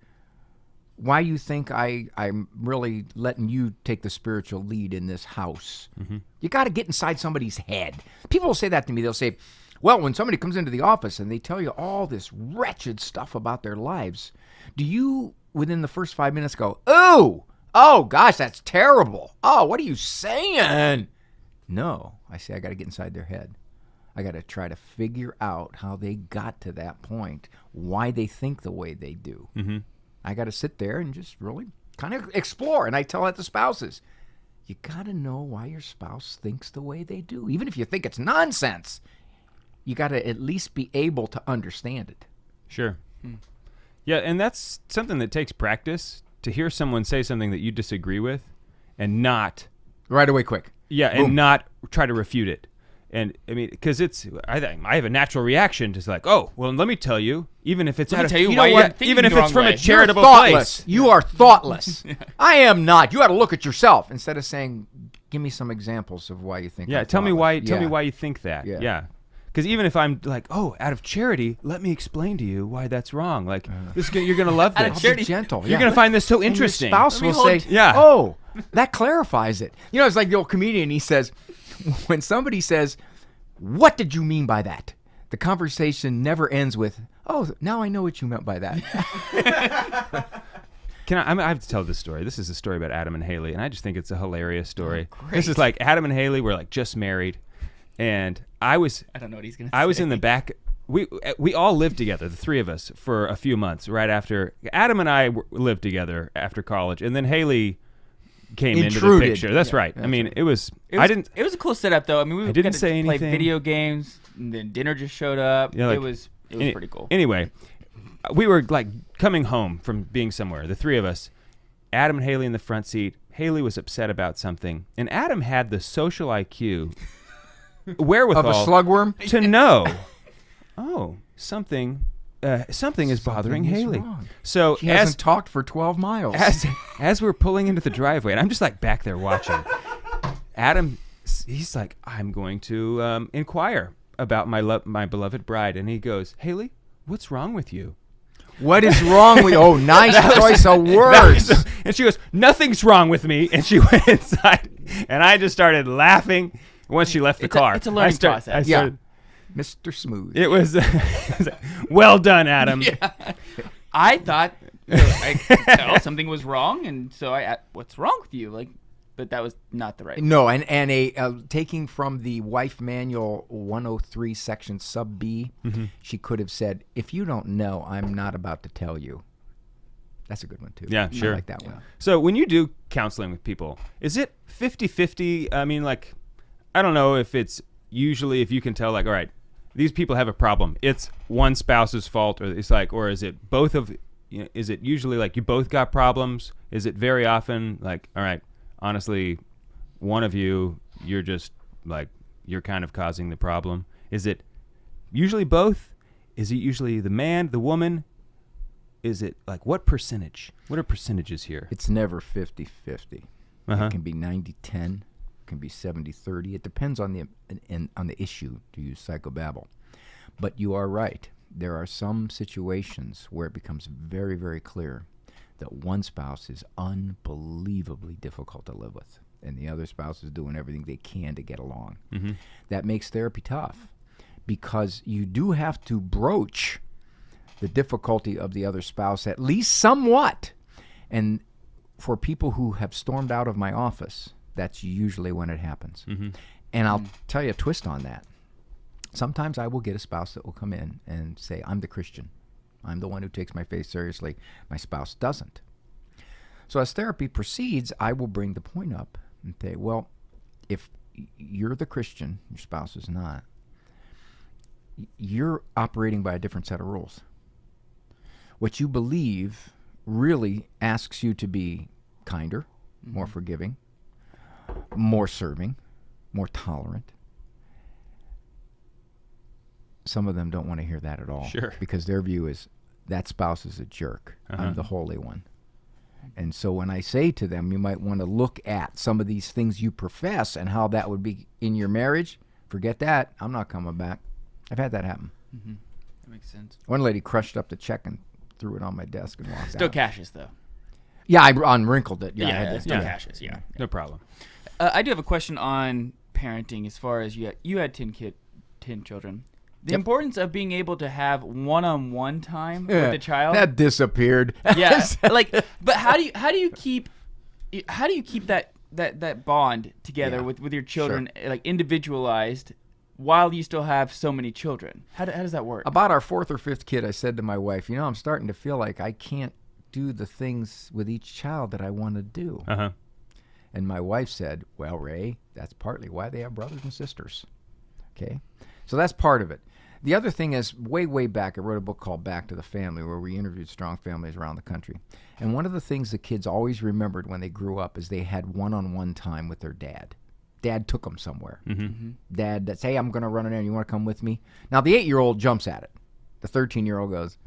Why you think I'm really letting you take the spiritual lead in this house.
Mm-hmm.
You got to get inside somebody's head. People will say that to me. They'll say, well, when somebody comes into the office and they tell you all this wretched stuff about their lives, do you, within the first 5 minutes, go, oh, gosh, that's terrible. Oh, what are you saying? No. I say I got to get inside their head. I got to try to figure out how they got to that point, why they think the way they do.
Mm-hmm.
I got to sit there and just really kind of explore. And I tell that to spouses. You got to know why your spouse thinks the way they do. Even if you think it's nonsense, you got to at least be able to understand it.
Sure. Yeah, and that's something that takes practice, to hear someone say something that you disagree with and not...
Right away, quick.
Yeah,
Boom.
and not try to refute it. And, I mean, because I have a natural reaction to like, oh, well, let me tell you, even if it's
Let me
out
tell you
of,
why you're
even
thinking
if
the
it's
wrong
from
way.
a charitable
You're thoughtless.
place.
You are thoughtless. I am not. You got to look at yourself instead of saying, give me some examples of why you think
Yeah,
I'm
tell me
thoughtless.
why you think that.
Yeah.
Yeah. Because even if I'm like, oh, out of charity, let me explain to you why that's wrong. Like, you're going to love
Out of
this.
charity.
Be gentle.
You're going to find this so
And
interesting.
your spouse will say,
Yeah.
oh, that clarifies it. It's like the old comedian. He says, when somebody says, what did you mean by that? The conversation never ends with, oh, now I know what you meant by that.
I have to tell this story. This is a story about Adam and Haley, and I just think it's a hilarious story.
Oh,
This is like Adam and Haley were like just married, and I don't know what he's gonna say. I was in the back. We all lived together, the three of us, for a few months right after. Adam and I lived together after college, and then Haley came into the picture. That's right. I mean, it was
It was a cool setup, though. I mean, we
didn't
got to
say
play
anything.
video games, and then dinner just showed up.
Yeah, like,
it was pretty cool.
Anyway, we were like coming home from being somewhere, the three of us. Adam and Haley in the front seat. Haley was upset about something, and Adam had the social IQ wherewithal
Of a slugworm
to know, oh, something is bothering Haley.
Wrong.
So
She hasn't talked for 12 miles.
as we're pulling into the driveway, and I'm just like back there watching, Adam, he's like, I'm going to inquire about my beloved bride, and he goes, Haley, what's wrong with you?
What is wrong with you? Oh, nice choice of words.
And she goes, nothing's wrong with me. And she went inside, and I just started laughing once she left the car.
It's a learning process.
Yeah. Mr. Smooth.
It was well done, Adam.
Yeah. I thought I could tell something was wrong, and so I asked, what's wrong with you? But that was not the right.
No, and taking from the wife manual 103 section sub B, she could have said, if you don't know, I'm not about to tell you. That's a good one, too.
Yeah, sure.
I like that one.
So when you do counseling with people, is it 50-50? I mean, like, I don't know if it's usually, if you can tell, like, all right, these people have a problem. It's one spouse's fault, or it's like, or is it both of, is it usually like you both got problems? Is it very often like, all right, honestly, one of you, you're just like, you're kind of causing the problem? Is it usually both? Is it usually the man, the woman? Is it like, what percentage? What are percentages here?
It's never 50-50.
Uh-huh.
It can be 90-10. It can be 70-30. It depends on the issue, to use psychobabble. But you are right. There are some situations where it becomes very, very clear. that one spouse is unbelievably difficult to live with, and the other spouse is doing everything they can to get along.
Mm-hmm.
That makes therapy tough, because you do have to broach the difficulty of the other spouse at least somewhat. And for people who have stormed out of my office, that's usually when it happens.
Mm-hmm.
And I'll tell you a twist on that. Sometimes I will get a spouse that will come in and say, I'm the Christian. I'm the one who takes my faith seriously. My spouse doesn't. So as therapy proceeds, I will bring the point up and say, well, if you're the Christian, your spouse is not, you're operating by a different set of rules. What you believe really asks you to be kinder, more forgiving, more serving, more tolerant. Some of them don't want to hear that at all.
Sure.
Because their view is, that spouse is a jerk. I'm the holy one. And so when I say to them, you might want to look at some of these things you profess and how that would be in your marriage, forget that. I'm not coming back. I've had that happen.
Mm-hmm. That makes sense.
One lady crushed up the check and threw it on my desk and walked out.
Still cashes, though.
Yeah, I unwrinkled it. Yeah, I had to
still
do that.
cashes. Yeah,
no problem.
I do have a question on parenting. As far as you had 10 children. The importance of being able to have one-on-one time with the child.
That disappeared.
Yeah, but how do you keep that bond together with your children, like individualized, while you still have so many children? How does that work?
About our fourth or fifth kid, I said to my wife, I'm starting to feel like I can't do the things with each child that I want to do.
Uh-huh.
And my wife said, well, Ray, that's partly why they have brothers and sisters. Okay? So that's part of it. The other thing is, way back, I wrote a book called Back to the Family, where we interviewed strong families around the country. And one of the things the kids always remembered when they grew up is they had one-on-one time with their dad. Dad took them somewhere.
Mm-hmm.
Dad that's, hey, I'm going to run in there. You want to come with me? Now, the 8-year-old jumps at it. The 13-year-old goes,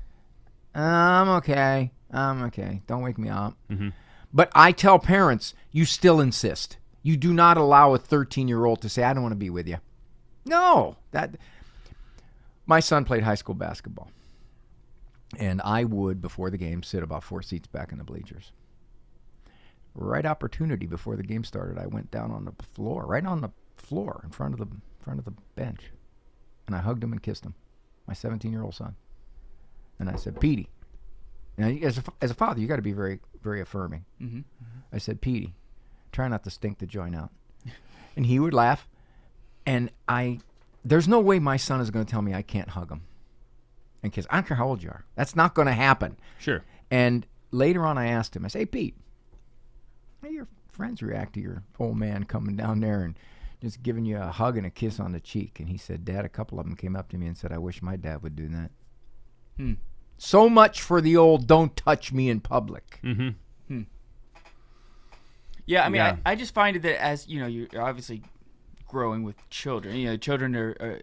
I'm okay. Don't wake me up.
Mm-hmm.
But I tell parents, you still insist. You do not allow a 13-year-old to say, I don't want to be with you. No. My son played high school basketball. And I would, before the game, sit about 4 seats back in the bleachers. Right opportunity before the game started, I went down on the floor, right on the floor in front of the bench. And I hugged him and kissed him, my 17-year-old son. And I said, Petey. Now, as a father, you got to be very, very affirming.
Mm-hmm.
I said, Petey, try not to stink the joint out. And he would laugh. And there's no way my son is going to tell me I can't hug him and kiss. I don't care how old you are. That's not going to happen.
Sure.
And later on, I asked him, I said, hey, Pete, how do your friends react to your old man coming down there and just giving you a hug and a kiss on the cheek? And he said, Dad, a couple of them came up to me and said, I wish my dad would do that. So much for the old don't touch me in public.
Mm-hmm.
Yeah, I mean, I just find it that as, you're obviously growing with children. Children are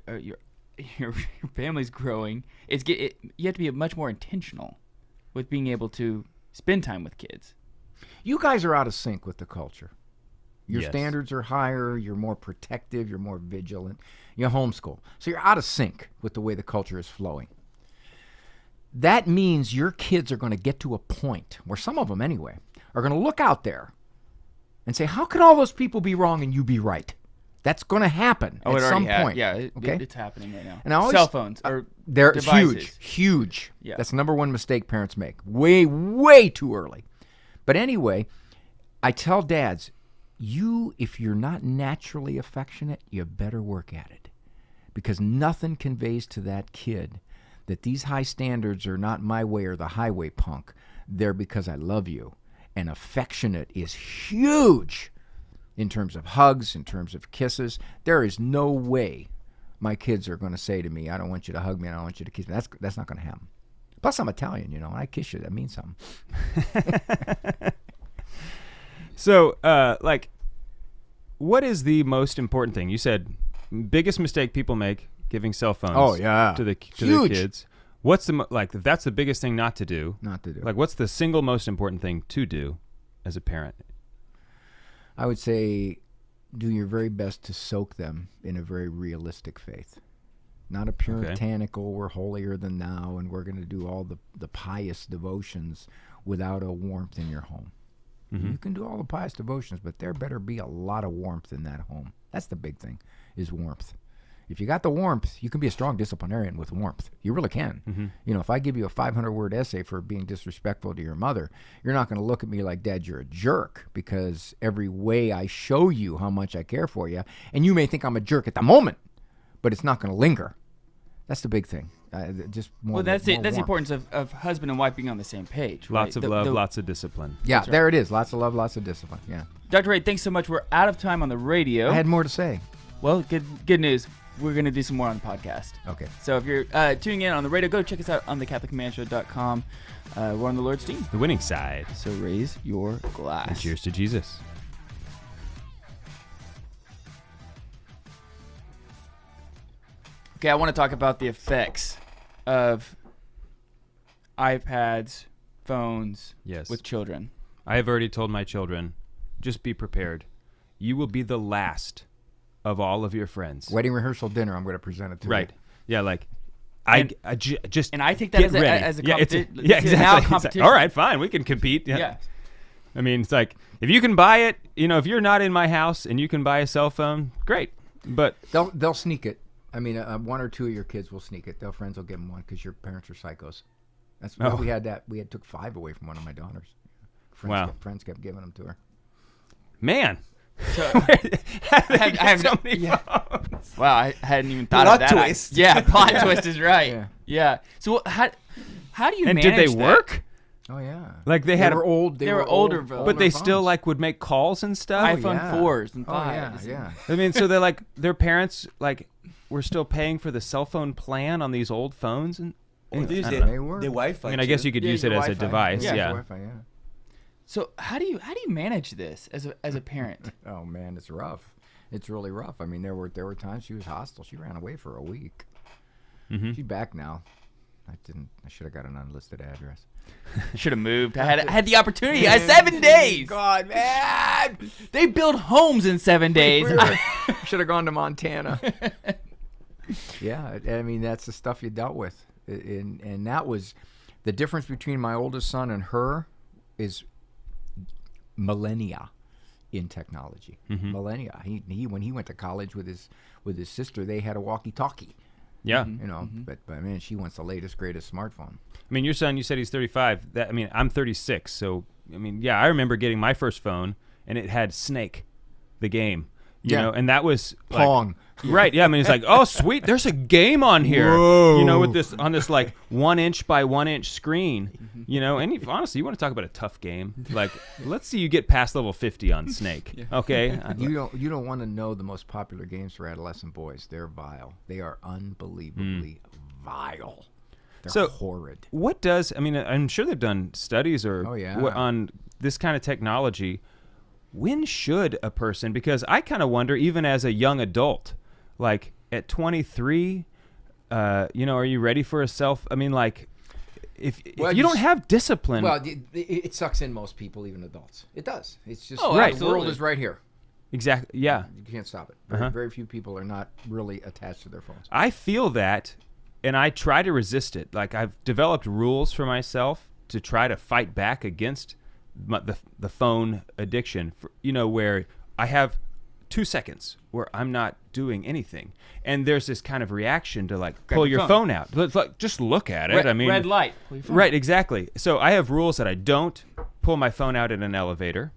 your family's growing. You have to be much more intentional with being able to spend time with kids.
You guys are out of sync with the culture. Your
Yes.
standards are higher. You're more protective. You're more vigilant. You homeschool. So you're out of sync with the way the culture is flowing. That means your kids are going to get to a point where some of them, anyway, are going to look out there and say, how can all those people be wrong and you be right? That's going to happen at some point.
Yeah,
okay?
It's happening right now.
And I always,
cell phones or
they're
devices.
huge.
Yeah.
That's the number one mistake parents make. Way too early. But anyway, I tell dads, if you're not naturally affectionate, you better work at it. Because nothing conveys to that kid that these high standards are not my way or the highway, punk. They're because I love you. And affectionate is huge in terms of hugs, in terms of kisses. There is no way my kids are going to say to me, I don't want you to hug me, I don't want you to kiss me. That's not going to happen. Plus, I'm Italian, when I kiss you, that means something.
So, what is the most important thing? You said biggest mistake people make, giving cell phones to their kids. What's if that's the biggest thing not to do? What's the single most important thing to do as a parent?
I would say do your very best to soak them in a very realistic faith. not a puritanical, we're holier than thou, and we're going to do all the pious devotions without a warmth in your home. You can do all the pious devotions, but there better be a lot of warmth in that home. That's the big thing, is warmth. If you got the warmth, you can be a strong disciplinarian with warmth. You really can. You know, if I give you a 500-word essay for being disrespectful to your mother, you're not going to look at me like, Dad, you're a jerk, because every way I show you how much I care for you, and you may think I'm a jerk at the moment, but it's not going to linger. That's the big thing. Just more.
Well, that's
more
the
warmth.
importance of husband and wife being on the same page.
Lots
right?
of love, lots of discipline.
Yeah,
That's right.
there it is. Lots of love, lots of discipline. Yeah.
Dr. Ray, thanks so much. We're out of time on the radio.
I had more to say.
Well, good news. We're going to do some more on the podcast.
Okay.
So if you're tuning in on the radio, go check us out on thecatholicmanshow.com. We're on the Lord's team.
The winning side.
So raise your glass.
And cheers to Jesus.
Okay, I want to talk about the effects of iPads, phones with children.
I have already told my children, just be prepared. You will be the last of all of your friends.
Wedding rehearsal dinner, I'm going to present it to
Right.
you.
Yeah, like, just
and I think that
get
as a,
ready.
as a
yeah,
competi-
yeah,
it's now
exactly. It's like,
competition.
all right, fine, we can compete.
Yeah.
I mean, it's like, if you can buy it, you know, if you're not in my house and you can buy a cell phone, great. But
they'll sneak it. I mean, one or two of your kids will sneak it. Their friends will give them one because your parents are psychos. That's why we had that. We had took 5 away from one of my daughters. Friends kept giving them to her.
Man.
So, I have
so many
phones. Wow, I hadn't even thought
Plot
of that.
twist.
Yeah, plot twist is right. Yeah. So how do you
and
manage
did they
that?
work?
Oh yeah.
Like they had
were old.
They were older,
but they still like would make calls and stuff.
iPhone 4s and 5s.
Oh yeah.
I mean, so they're like their parents like were still paying for the cell phone plan on these old phones and.
They
I don't know.
were. The Wi-Fi.
I mean, I guess you could use it as a device. Yeah.
Wi-Fi, yeah.
So how do you manage this as a parent?
Oh man, it's rough. It's really rough. I mean, there were times she was hostile. She ran away for a week. She's back now. I should have got an unlisted address.
Should have moved. I had the opportunity. I had 7 days.
God, man,
they build homes in 7 days.
Should have gone to Montana. Yeah, I mean that's the stuff you dealt with, and that was the difference between my oldest son and her is millennia in technology. Millennia. He when he went to college with his sister, they had a walkie-talkie.
Yeah.
You know, but man, she wants the latest, greatest smartphone.
I mean, your son, you said he's 35. I mean, I'm 36. So, I mean, yeah, I remember getting my first phone, and it had Snake, the game. You know, and that was
Pong.
Right. Yeah. I mean, it's like, oh, sweet. There's a game on here.
Whoa.
You know, with this on this like 1 inch by 1 inch screen. You know, and honestly, you want to talk about a tough game? Like, let's see you get past level 50 on Snake. Okay.
You don't want to know the most popular games for adolescent boys. They're vile. They are unbelievably vile. They're horrid.
What does? I mean, I'm sure they've done studies or on this kind of technology. When should a person, because I kind of wonder, even as a young adult, like at 23, you know, are you ready for I mean, like, if you don't have discipline.
Well, it sucks in most people, even adults. It does. It's just
right.
The world is right here.
Exactly. Yeah.
You can't stop it. Very few people are not really attached to their phones.
I feel that, and I try to resist it. Like, I've developed rules for myself to try to fight back against the phone addiction, you know, where I have 2 seconds where I'm not doing anything, and there's this kind of reaction to like pull your phone out. Just look at it. I mean,
red light. Pull your phone.
Right, exactly. So I have rules that I don't pull my phone out in an elevator,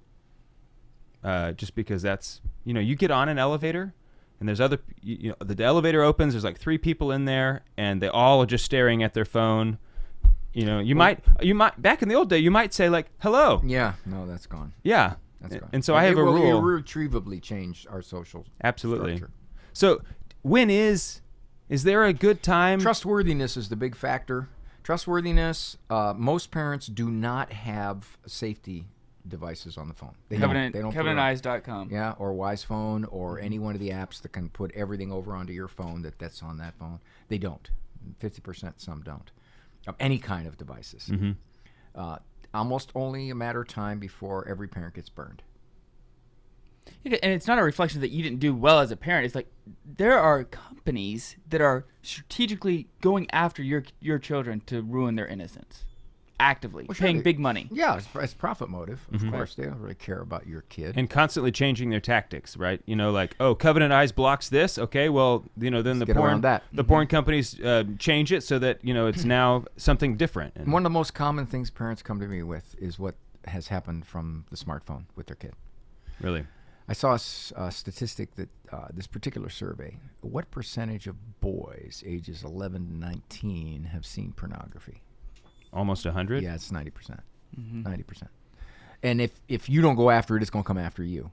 just because that's, you know, you get on an elevator and there's other, you know, the elevator opens. There's like 3 people in there, and they all are just staring at their phone. You know, you might back in the old day, you might say like, hello.
Yeah, no, that's gone.
Yeah.
That's gone.
And so I have a rule.
It irretrievably changed our social
Absolutely.
structure.
So when is there a good time?
Trustworthiness is the big factor. Trustworthiness, most parents do not have safety devices on the phone. They don't
CovenantEyes.com.
Yeah, or Wise Phone, or any one of the apps that can put everything over onto your phone that's on that phone. They don't. 50%, some don't. Of any kind of devices. Almost only a matter of time before every parent gets burned.
And it's not a reflection that you didn't do well as a parent. It's like there are companies that are strategically going after your children to ruin their innocence, actively paying big money.
Yeah, it's profit motive. Of course, they don't really care about your kid.
And constantly changing their tactics, right? You know, like, oh, Covenant Eyes blocks this. Okay, well, you know, then
Let's get around that.
the porn companies change it so that, you know, it's now something different. And
one of the most common things parents come to me with is what has happened from the smartphone with their kid.
Really?
I saw a statistic that this particular survey, what percentage of boys ages 11 to 19 have seen pornography?
Almost 100?
Yeah, it's 90%. 90%. And if you don't go after it, it's going to come after you.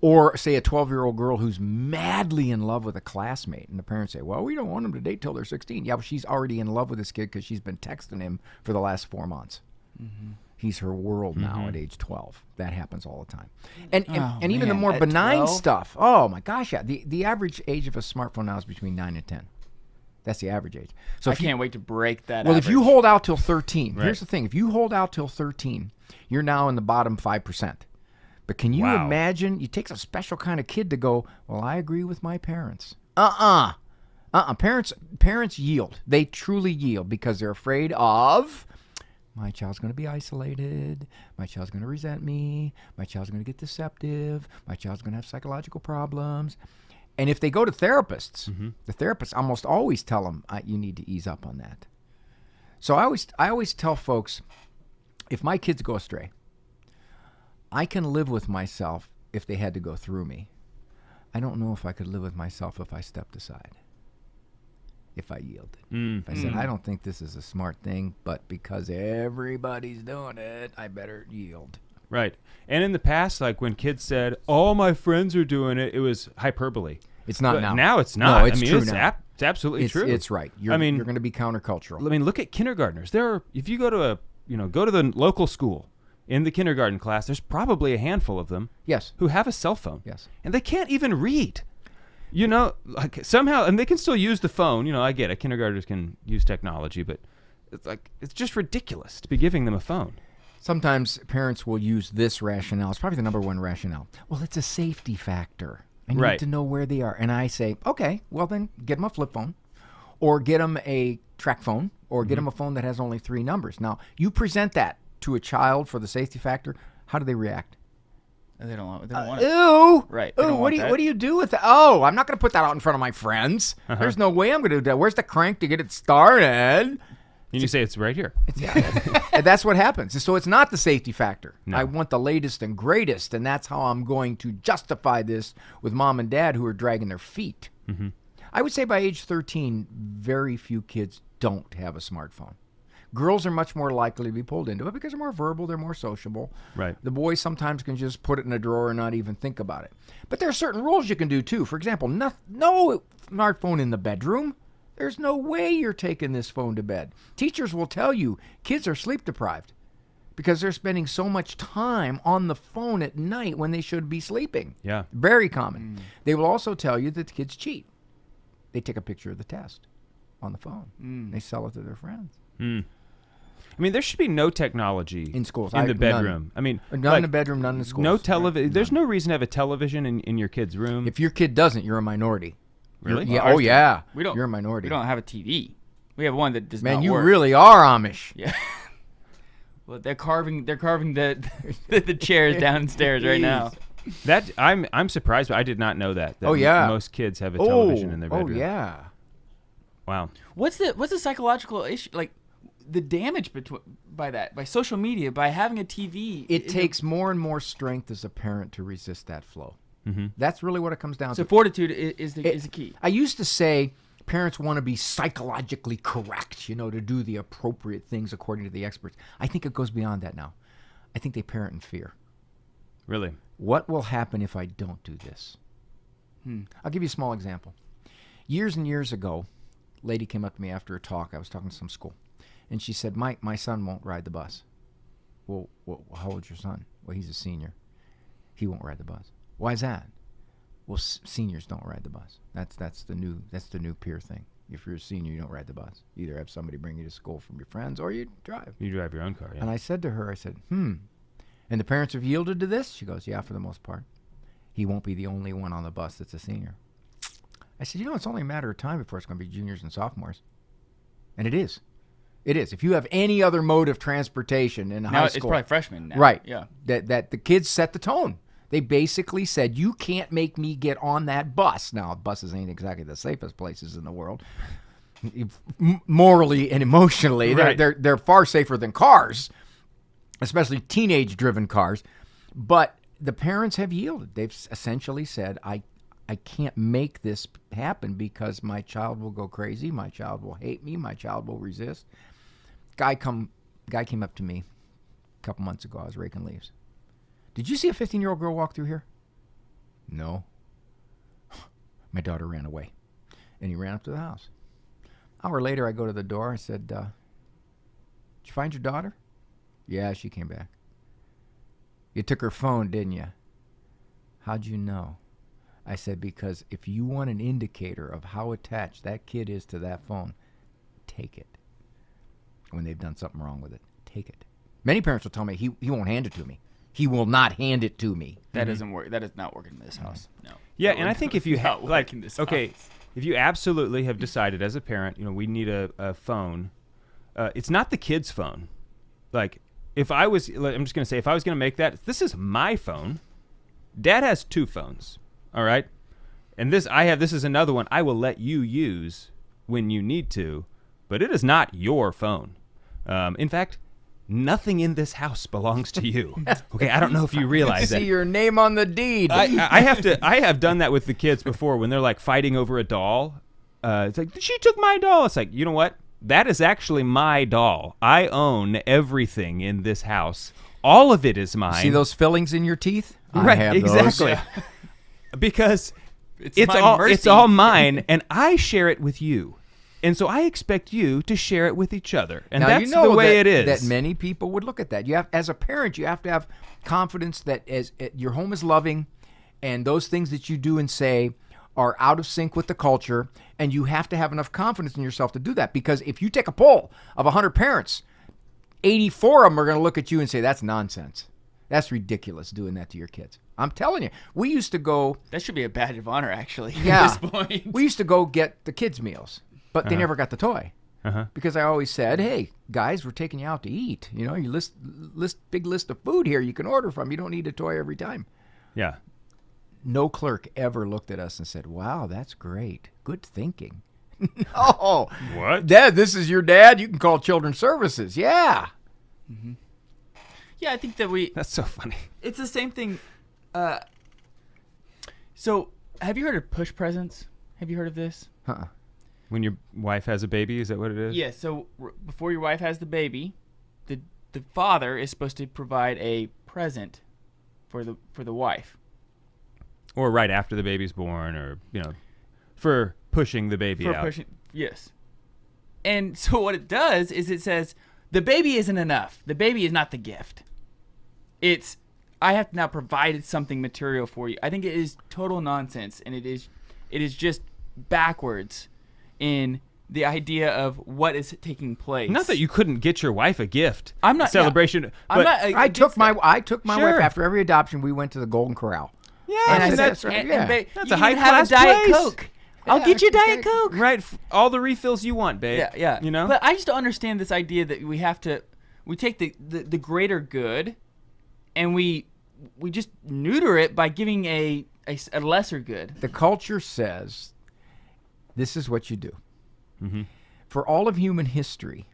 Or say a 12-year-old girl who's madly in love with a classmate, and the parents say, well, we don't want them to date till they're 16. Yeah, but she's already in love with this kid because she's been texting him for the last 4 months. He's her world now at age 12. That happens all the time. And even the more
At
benign
12?
stuff. Oh, my gosh, yeah. The average age of a smartphone now is between 9 and 10. That's the average age. So
I
if you-
can't wait to break that.
Well, if you
average.
hold out till 13,
Right.
here's the thing. If you hold out till 13, you're now in the bottom 5%. But can you
Wow.
imagine, it takes a special kind of kid to go, well, I agree with my parents. Parents yield. They truly yield because they're afraid of, my child's going to be isolated. My child's going to resent me. My child's going to get deceptive. My child's going to have psychological problems. And if they go to therapists, the therapists almost always tell them, you need to ease up on that. So I always tell folks, if my kids go astray, I can live with myself if they had to go through me. I don't know if I could live with myself if I stepped aside, if I yielded. If I said, I don't think this is a smart thing, but because everybody's doing it, I better yield.
Right. And in the past, like when kids said, all my friends are doing it, it was hyperbole.
It's not
But
now.
Now it's not.
No, it's
I mean,
true
it's
now.
It's absolutely true.
It's right. You're going to be countercultural.
I mean, look at kindergartners. If you go to go to the local school in the kindergarten class, there's probably a handful of them.
Yes.
Who have a cell phone.
Yes.
And they can't even read. You know, like somehow, and they can still use the phone. You know, I get it. Kindergartners can use technology, but it's just ridiculous to be giving them a phone.
Sometimes parents will use this rationale. It's probably the number one rationale. Well, it's a safety factor. I need
Right.
to know where they are. And I say, okay, well then get them a flip phone or get them a track phone or get them a phone that has only 3 numbers. Now, you present that to a child for the safety factor, how do they react?
They don't want it.
Ew.
Right. They
Ooh,
don't
what
want that.
do you do with that? Oh, I'm not going to put that out in front of my friends. There's no way I'm going to do that. Where's the crank to get it started?
And you say it's right here.
And that's what happens. So it's not the safety factor.
No.
I want the latest and greatest, and that's how I'm going to justify this with mom and dad who are dragging their feet. I would say by age 13, very few kids don't have a smartphone. Girls are much more likely to be pulled into it because they're more verbal, they're more sociable.
Right.
The boys sometimes can just put it in a drawer and not even think about it. But there are certain rules you can do too. For example, no smartphone in the bedroom. There's no way you're taking this phone to bed. Teachers will tell you kids are sleep deprived because they're spending so much time on the phone at night when they should be sleeping.
Yeah.
Very common. They will also tell you that the kids cheat. They take a picture of the test on the phone. They sell it to their friends.
I mean, there should be no technology
in schools,
in the
none.
bedroom. I mean,
none in the bedroom, none in the schools.
No television. There's no reason to have a television in your kid's room.
If your kid doesn't, you're a minority.
Really?
Yeah. Oh, yeah.
We don't.
You're a minority.
We don't have a TV. We have one that does not
Man, you
work.
really are Amish.
Yeah. Well, they're carving the chairs downstairs right now.
That I'm surprised, but I did not know that.
Oh, yeah.
Most kids have a television in their bedroom.
Oh yeah.
Wow.
What's the psychological issue, like the damage by social media, by having a TV?
It takes more and more strength as a parent to resist that flow.
Mm-hmm.
That's really what it comes down to.
So fortitude is the key.
I used to say parents want to be psychologically correct, to do the appropriate things according to the experts. I think it goes beyond that now. I think they parent in fear.
Really?
What will happen if I don't do this? I'll give you a small example. Years and years ago, a lady came up to me after a talk. I was talking to some school. And she said, my son won't ride the bus. Well, how old's your son? Well, he's a senior. He won't ride the bus. Why is that? Well, seniors don't ride the bus. That's the new peer thing. If you're a senior, you don't ride the bus. You either have somebody bring you to school from your friends or you drive.
You drive your own car, yeah.
And I said to her, and the parents have yielded to this? She goes, yeah, for the most part. he won't be the only one on the bus that's a senior. I said, it's only a matter of time before it's going to be juniors and sophomores. And it is. It is. If you have any other mode of transportation in high school.
It's probably freshmen now.
Right.
Yeah.
That the kids set the tone. They basically said, you can't make me get on that bus. Now, buses ain't exactly the safest places in the world. Morally and emotionally,
Right.
they're far safer than cars, especially teenage-driven cars. But the parents have yielded. They've essentially said, I can't make this happen because my child will go crazy. My child will hate me. My child will resist. Guy came up to me a couple months ago. I was raking leaves. Did you see a 15-year-old girl walk through here? No. My daughter ran away. And he ran up to the house. An hour later, I go to the door. I said, did you find your daughter? Yeah, she came back. You took her phone, didn't you? How'd you know? I said, because if you want an indicator of how attached that kid is to that phone, take it. When they've done something wrong with it, take it. Many parents will tell me he won't hand it to me. He will not hand it to me.
That doesn't work. That is not working in this house. No.
Yeah, and I think if you have
okay,
if you absolutely have decided as a parent, we need a phone. It's not the kid's phone. Like I'm just going to say, if I was going to make that, this is my phone. Dad has 2 phones. All right, and this is another one I will let you use when you need to, but it is not your phone. In fact, nothing in this house belongs to you. Okay, I don't know if you realize that.
See your name on the deed.
I have done that with the kids before when they're like fighting over a doll. It's like, she took my doll. It's like, you know what? That is actually my doll. I own everything in this house. All of it is mine.
See those fillings in your teeth?
Right,
I have
exactly.
those.
Because it's all mine, and I share it with you. And so I expect you to share it with each other. And
now,
that's the way it is.
That many people would look at that. As a parent, you have to have confidence that your home is loving, and those things that you do and say are out of sync with the culture, and you have to have enough confidence in yourself to do that. Because if you take a poll of 100 parents, 84 of them are going to look at you and say, that's nonsense. That's ridiculous doing that to your kids. I'm telling you. We used to go...
That should be a badge of honor, actually,
yeah,
at this point.
We used to go get the kids' meals, but they never got the toy. Because I always said, hey, guys, we're taking you out to eat. You big list of food here you can order from. You don't need a toy every time.
Yeah.
No clerk ever looked at us and said, wow, that's great. Good thinking. Oh,
what?
Dad, this is your dad? You can call Children's Services. Yeah.
Mm-hmm. Yeah, I think that
That's so funny.
It's the same thing. So, have you heard of push presents? Have you heard of this?
When your wife has a baby, is that what it is?
Yeah, so before your wife has the baby, the father is supposed to provide a present for the wife.
Or right after the baby's born, or, for pushing the baby out.
Yes. And so what it does is it says, the baby isn't enough. The baby is not the gift. It's, I have now provided something material for you. I think it is total nonsense, and it is just backwards in the idea of what is taking place.
Not that you couldn't get your wife a gift.
I'm not
celebration.
Yeah,
but
I'm not,
I took my
Sure.
wife after every adoption. We went to the Golden Corral.
Yeah,
and I said,
that's
that's
a high
class
Diet
Coke. I'll get you Diet Coke.
Right, all the refills you want, babe.
Yeah.
You know.
But I just don't understand this idea that we take the greater good, and we just neuter it by giving a lesser good.
The culture says this is what you do.
Mm-hmm.
For all of human history,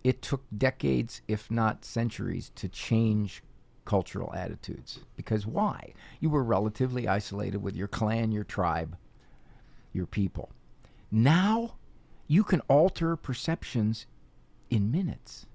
it took decades, if not centuries, to change cultural attitudes. Because why? You were relatively isolated with your clan, your tribe, your people. Now, you can alter perceptions in minutes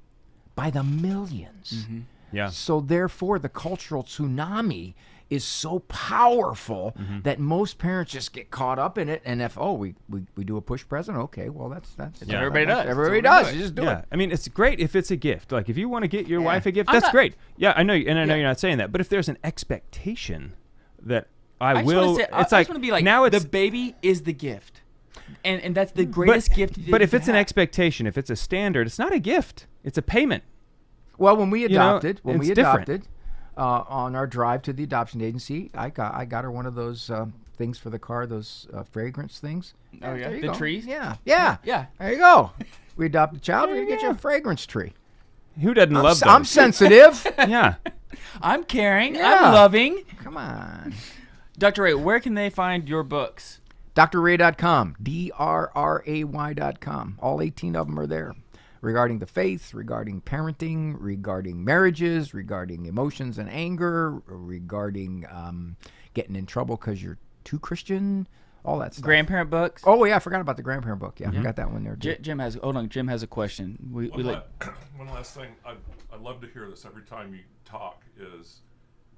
by the millions.
Mm-hmm. Yeah.
So therefore, the cultural tsunami is so powerful that most parents just get caught up in it. And if we do a push present, okay, well that's
everybody does.
Everybody does. You just do it.
I mean, it's great if it's a gift. Like if you want to get your wife a gift, that's great. Yeah, I know, and I know you're not saying that. But if there's an expectation that I will,
just want to be like,
now it's
the baby is the gift, and that's the greatest gift.
But if it's an expectation, if it's a standard, it's not a gift. It's a payment.
Well, when we adopted, on our drive to the adoption agency, I got her one of those things for the car, those fragrance things.
Oh, yeah?
There you
The
go.
trees?
Yeah.
Yeah.
There you go. We adopt a child, we're going to get you a fragrance tree.
Who doesn't love those?
I'm sensitive.
Yeah.
I'm caring.
Yeah.
I'm loving.
Come on.
Dr. Ray, where can they find your books?
drray.com, drray.com. All 18 of them are there. Regarding the faith, regarding parenting, regarding marriages, regarding emotions and anger, regarding getting in trouble because you're too Christian, all that stuff.
Grandparent books?
Oh, yeah, I forgot about the grandparent book. Yeah, I got that one there, too.
Jim has a question.
One last thing. I'd love to hear this every time you talk is,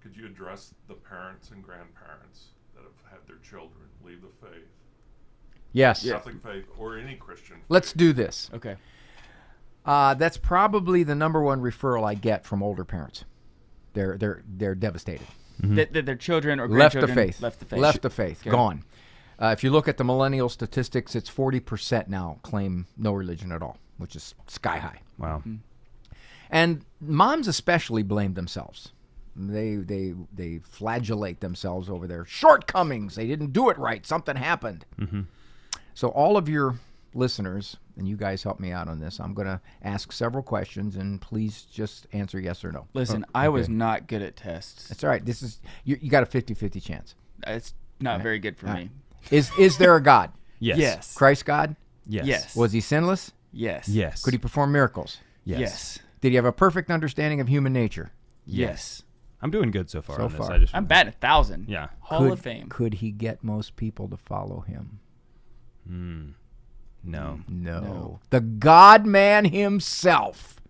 could you address the parents and grandparents that have had their children leave the faith?
Yes.
Catholic faith or any Christian faith.
Let's do this.
Okay.
That's probably the number one referral I get from older parents. They're devastated.
That their children or
Left the
grandchildren
faith.
Left the faith.
Okay. Gone. If you look at the millennial statistics, it's 40% now claim no religion at all, which is sky high.
Wow.
Mm-hmm.
And moms especially blame themselves. They flagellate themselves over their shortcomings. They didn't do it right. Something happened.
Mm-hmm.
So all of your listeners, and you guys help me out on this, I'm going to ask several questions, and please just answer yes or no.
Listen, I was not good at tests.
That's all right. This is you got a 50-50 chance.
It's not very good for me.
Is there a God?
Yes.
Yes.
Christ God?
Yes.
Yes.
Was he sinless?
Yes.
Yes.
Could he perform miracles?
Yes.
Did he have a perfect understanding of human nature?
Yes.
I'm doing good so far
So
on this.
far.
I'm batting 1,000.
Yeah.
Hall of Fame.
Could he get most people to follow him?
No.
No. The God-man himself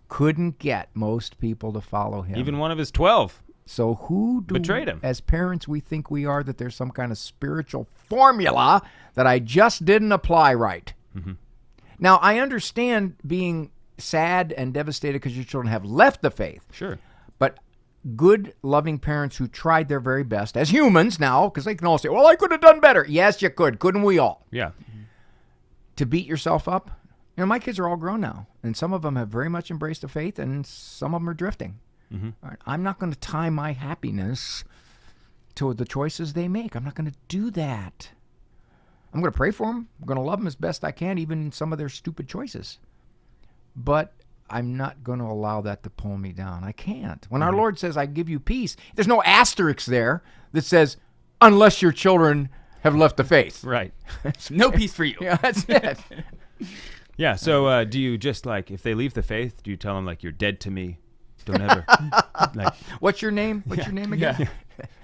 couldn't get most people to follow him.
Even one of his 12.
So who do
betrayed him?
As parents, we think we are that there's some kind of spiritual formula that I just didn't apply right.
Mm-hmm.
Now, I understand being sad and devastated because your children have left the faith.
Sure.
But good, loving parents who tried their very best, as humans now, because they can all say, well, I could have done better. Yes, you could. Couldn't we all?
Yeah.
To beat yourself up. You know, my kids are all grown now, and some of them have very much embraced the faith, and some of them are drifting.
Mm-hmm.
All right, I'm not going to tie my happiness to the choices they make. I'm not going to do that. I'm going to pray for them. I'm going to love them as best I can, even in some of their stupid choices. But I'm not going to allow that to pull me down. I can't. When our Lord says, I give you peace, there's no asterisk there that says, unless your children have left the faith.
Right.
No peace for you.
Yeah, that's it.
Yeah, so do you just, like, if they leave the faith, do you tell them, like, you're dead to me? Don't ever. Like,
What's your name? What's your name again?
Yeah.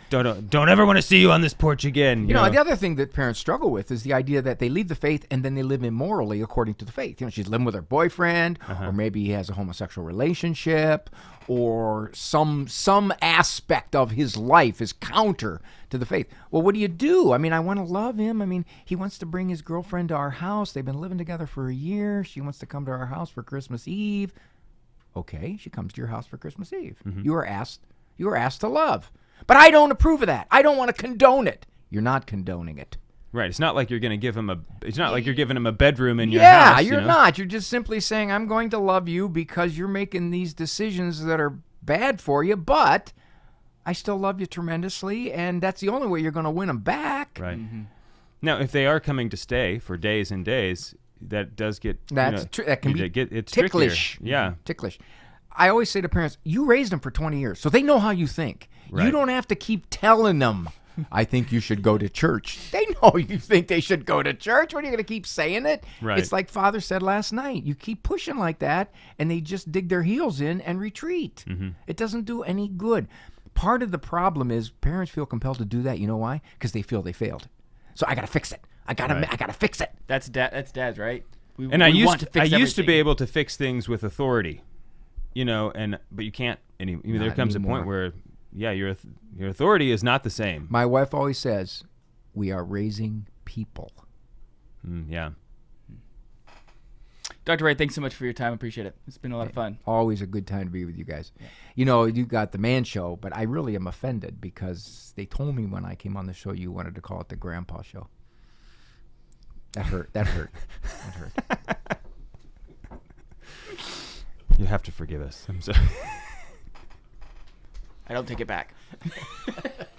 Don't ever want to see you on this porch again.
You know, the other thing that parents struggle with is the idea that they leave the faith and then they live immorally according to the faith. You know, she's living with her boyfriend, or maybe he has a homosexual relationship, or some aspect of his life is counter to the faith. Well, what do? I mean, I want to love him. I mean, he wants to bring his girlfriend to our house. They've been living together for a year. She wants to come to our house for Christmas Eve. Okay, she comes to your house for Christmas Eve.
Mm-hmm.
You are asked to love. But I don't approve of that. I don't want to condone it. You're not condoning it.
Right. It's not like you're going to give him it's not like you're giving him a bedroom in your
yeah,
house.
you're not. You're just simply saying, I'm going to love you because you're making these decisions that are bad for you, but I still love you tremendously, and that's the only way you're going to win them back.
Right. Mm-hmm. Now, if they are coming to stay for days and days, that does get
that can be
it's
ticklish.
Trickier. Yeah.
Ticklish. I always say to parents, you raised them for 20 years, so they know how you think.
Right.
You don't have to keep telling them, I think you should go to church. They know you think they should go to church. What are you going to keep saying it?
Right.
It's like Father said last night. You keep pushing like that, and they just dig their heels in and retreat.
Mm-hmm.
It doesn't do any good. Part of the problem is parents feel compelled to do that. You know why? Because they feel they failed. So I got to fix it. I got to fix it.
That's Dad's, right?
I used to be able to fix things with authority, you know, but you can't anymore. There comes a point where, yeah, your authority is not the same.
My wife always says, we are raising people.
Yeah.
Dr. Ray, thanks so much for your time. Appreciate it. It's been a lot of fun.
Always a good time to be with you guys. Yeah. You know, you got the man show, but I really am offended because they told me when I came on the show you wanted to call it the grandpa show. That hurt. That hurt.
You have to forgive us. I'm sorry.
I don't take it back.